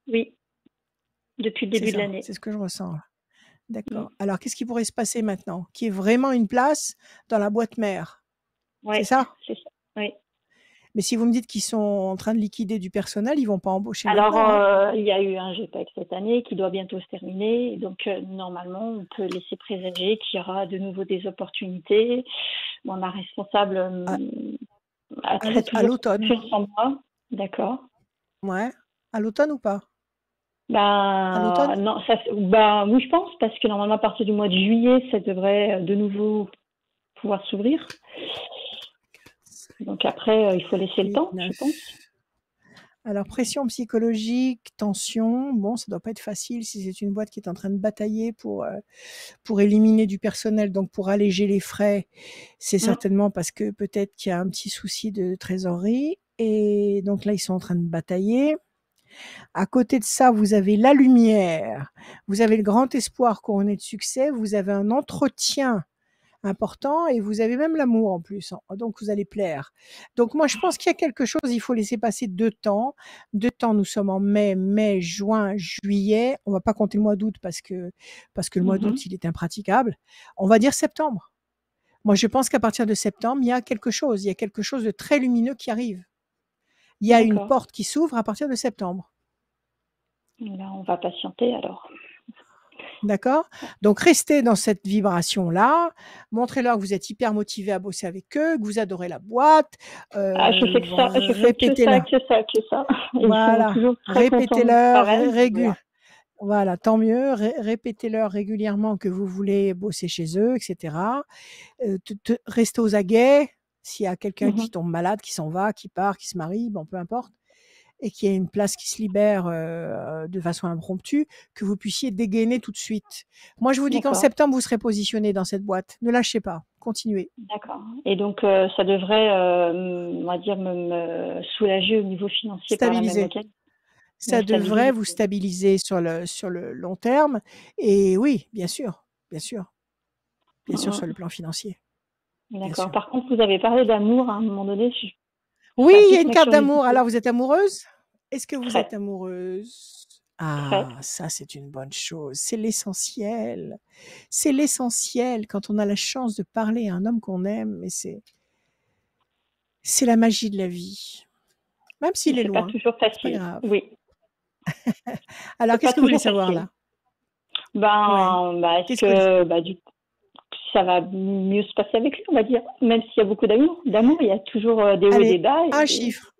S8: Oui, depuis le début de l'année.
S2: C'est ce que je ressens. D'accord. Alors, qu'est-ce qui pourrait se passer maintenant? Qu'il y ait vraiment une place dans la boîte mère. C'est ça?
S8: C'est ça, oui.
S2: Mais si vous me dites qu'ils sont en train de liquider du personnel, ils ne vont pas embaucher.
S8: Alors, il y a eu un GPEC cette année qui doit bientôt se terminer. Donc, normalement, on peut laisser présager qu'il y aura de nouveau des opportunités. Ma responsable
S2: à l'automne.
S8: Sur 100 mois. D'accord.
S2: Ouais. À l'automne ou pas?
S8: À l'automne? Non, oui, je pense, parce que normalement, à partir du mois de juillet, ça devrait de nouveau pouvoir s'ouvrir. Donc après, il faut laisser le temps, je pense.
S2: Alors, pression psychologique, tension, bon, ça ne doit pas être facile si c'est une boîte qui est en train de batailler pour éliminer du personnel, donc pour alléger les frais. C'est certainement parce que peut-être qu'il y a un petit souci de trésorerie. Et donc là, ils sont en train de batailler. À côté de ça, vous avez la lumière, vous avez le grand espoir couronné de succès, vous avez un entretien important et vous avez même l'amour en plus, donc vous allez plaire. Donc moi je pense qu'il y a quelque chose, il faut laisser passer 2 temps. 2 temps, nous sommes en mai, juin, juillet, on va pas compter le mois d'août parce que le mois d'août il est impraticable. On va dire septembre. Moi je pense qu'à partir de septembre, il y a quelque chose de très lumineux qui arrive. Il y a une porte qui s'ouvre à partir de septembre.
S8: Là, on va patienter alors.
S2: D'accord? Donc, restez dans cette vibration-là. Montrez-leur que vous êtes hyper motivé à bosser avec eux, que vous adorez la boîte.
S8: Je fais que ça. Je fais que ça.
S2: Voilà. Répétez-leur Voilà, tant mieux. Répétez-leur régulièrement que vous voulez bosser chez eux, etc. Restez aux aguets. S'il y a quelqu'un qui tombe malade, qui s'en va, qui part, qui se marie, bon, peu importe, et qu'il y ait une place qui se libère de façon impromptue, que vous puissiez dégainer tout de suite. Moi, je vous dis qu'en septembre, vous serez positionné dans cette boîte. Ne lâchez pas. Continuez.
S8: D'accord. Et donc, ça devrait, on va dire, me soulager au niveau financier.
S2: Stabiliser. Ça devrait vous stabiliser sur le long terme. Et oui, bien sûr. Sur le plan financier.
S8: D'accord. Par contre, vous avez parlé d'amour à un moment donné.
S2: Oui, il y a une carte d'amour. Alors, vous êtes amoureuse? Est-ce que vous êtes amoureuse? Ah, ça, c'est une bonne chose. C'est l'essentiel. C'est l'essentiel quand on a la chance de parler à un homme qu'on aime. Mais c'est la magie de la vie. Même s'il est loin.
S8: C'est pas toujours facile.
S2: Pas grave.
S8: Oui.
S2: Alors, qu'est-ce que vous voulez savoir là?
S8: Est-ce que du coup, ça va mieux se passer avec lui, on va dire. Même s'il y a beaucoup d'amour, il y a toujours des hauts et des bas.
S2: Un chiffre.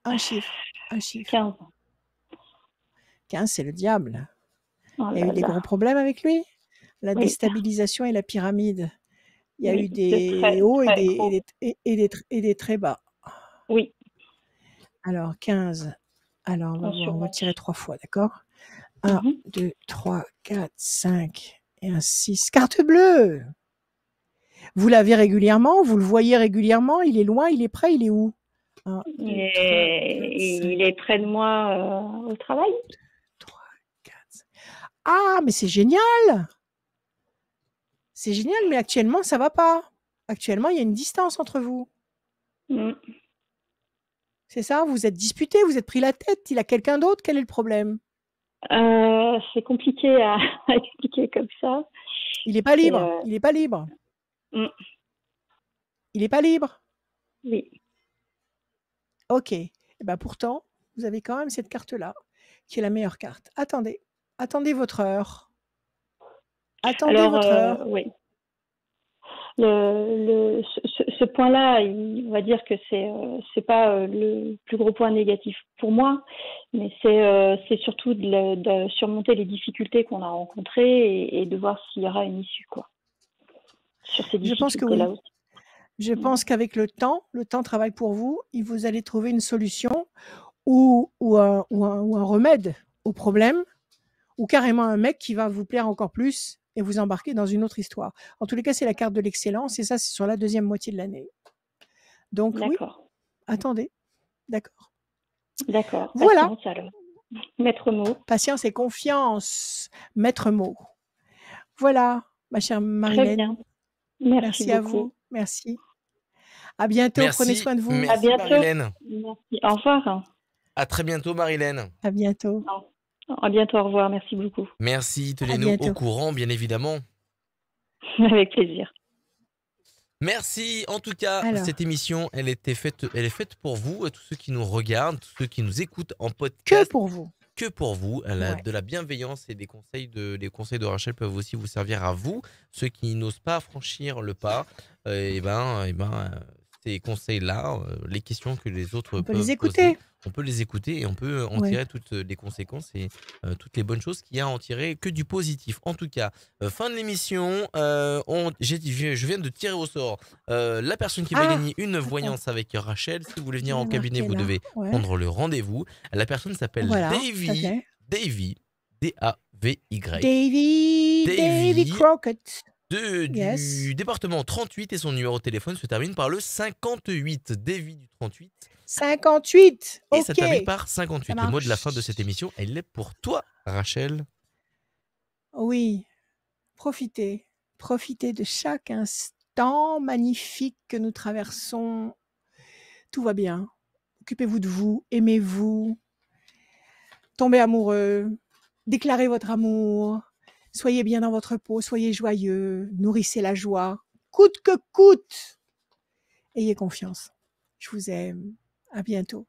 S8: 15.
S2: 15, c'est le diable.
S8: Oh
S2: il y a eu des gros problèmes avec lui. La déstabilisation et la pyramide. Il y a eu des hauts et des très bas.
S8: Oui.
S2: Alors, 15. Alors, on va tirer 3 fois, d'accord? 1, 2, 3, 4, 5 et un 6. Carte bleue! Vous l'avez régulièrement? Vous le voyez régulièrement? Il est loin? Il est près? Il est où? 1, 2, 3, 4, 5.
S8: Il est près de moi au travail.
S2: 2, 3, 4, 5. Ah, mais c'est génial! C'est génial, mais actuellement, ça va pas. Actuellement, il y a une distance entre vous. C'est ça? Vous êtes disputés, vous êtes pris la tête. Il a quelqu'un d'autre? Quel est le problème?
S8: C'est compliqué à expliquer comme ça.
S2: Il n'est pas libre. Il n'est pas libre. Il n'est pas libre?
S8: Oui.
S2: Ok. Eh ben pourtant, vous avez quand même cette carte-là, qui est la meilleure carte. Attendez. Attendez votre heure. Attendez
S8: Alors,
S2: votre heure.
S8: oui. Ce point-là, on va dire que c'est pas le plus gros point négatif pour moi, mais c'est surtout de surmonter les difficultés qu'on a rencontrées et de voir s'il y aura une issue, quoi. Sur ces
S2: Je pense que
S8: difficultés-là
S2: oui.
S8: aussi.
S2: Je pense qu'avec le temps travaille pour vous et vous allez trouver une solution ou un remède au problème, ou carrément un mec qui va vous plaire encore plus et vous embarquer dans une autre histoire. En tous les cas, c'est la carte de l'excellence et ça, c'est sur la deuxième moitié de l'année. Donc oui,
S8: D'accord.
S2: attendez. D'accord.
S8: D'accord.
S2: Voilà.
S8: Patience alors. Maître mot.
S2: Patience et confiance. Maître mot. Voilà, ma chère
S8: Très
S2: Marilène.
S8: bien. Merci
S2: à
S8: beaucoup.
S2: vous. Merci. À bientôt. Prenez
S1: Merci,
S2: soin de vous.
S8: À
S1: merci
S8: bientôt.
S1: Marilène.
S8: Merci. Au revoir.
S1: À très bientôt Marilène.
S2: À bientôt.
S8: À bientôt. Au revoir. Merci beaucoup.
S1: Merci,
S2: À
S1: tenez-nous au
S2: bientôt.
S1: courant, bien évidemment.
S8: Avec plaisir.
S1: Merci. En tout cas,
S2: Alors.
S1: cette émission, elle est faite pour vous, tous ceux qui nous regardent, tous ceux qui nous écoutent en
S2: Que
S1: podcast.
S2: pour vous.
S1: Que pour vous. Elle a
S2: Ouais.
S1: de la bienveillance et les conseils de Rachel peuvent aussi vous servir à vous. Ceux qui n'osent pas franchir le pas, ces conseils-là, les questions que les autres
S2: On peut
S1: peuvent
S2: les écouter.
S1: poser, on peut les écouter et on peut en
S2: Ouais.
S1: tirer toutes les conséquences et toutes les bonnes choses qu'il y a à en tirer, que du positif. En tout cas, fin de l'émission, je viens de tirer au sort la personne qui va gagner une voyance avec Rachel. Si vous voulez venir en cabinet, vous devez prendre le rendez-vous. La personne s'appelle Davy. Davy. D-A-V-Y.
S2: Davy Crockett.
S1: Du département 38 et son numéro de téléphone se termine par le 58. Davy du 38.
S2: 58.
S1: Et
S2: Ok.
S1: ça termine par 58.
S2: Ça
S1: Le mot de la
S2: marche.
S1: fin de cette émission, elle est pour toi, Rachel.
S2: Oui. Profitez. Profitez de chaque instant magnifique que nous traversons. Tout va bien. Occupez-vous de vous. Aimez-vous. Tombez amoureux. Déclarez votre amour. Soyez bien dans votre peau. Soyez joyeux. Nourrissez la joie. Coûte que coûte. Ayez confiance. Je vous aime. À bientôt.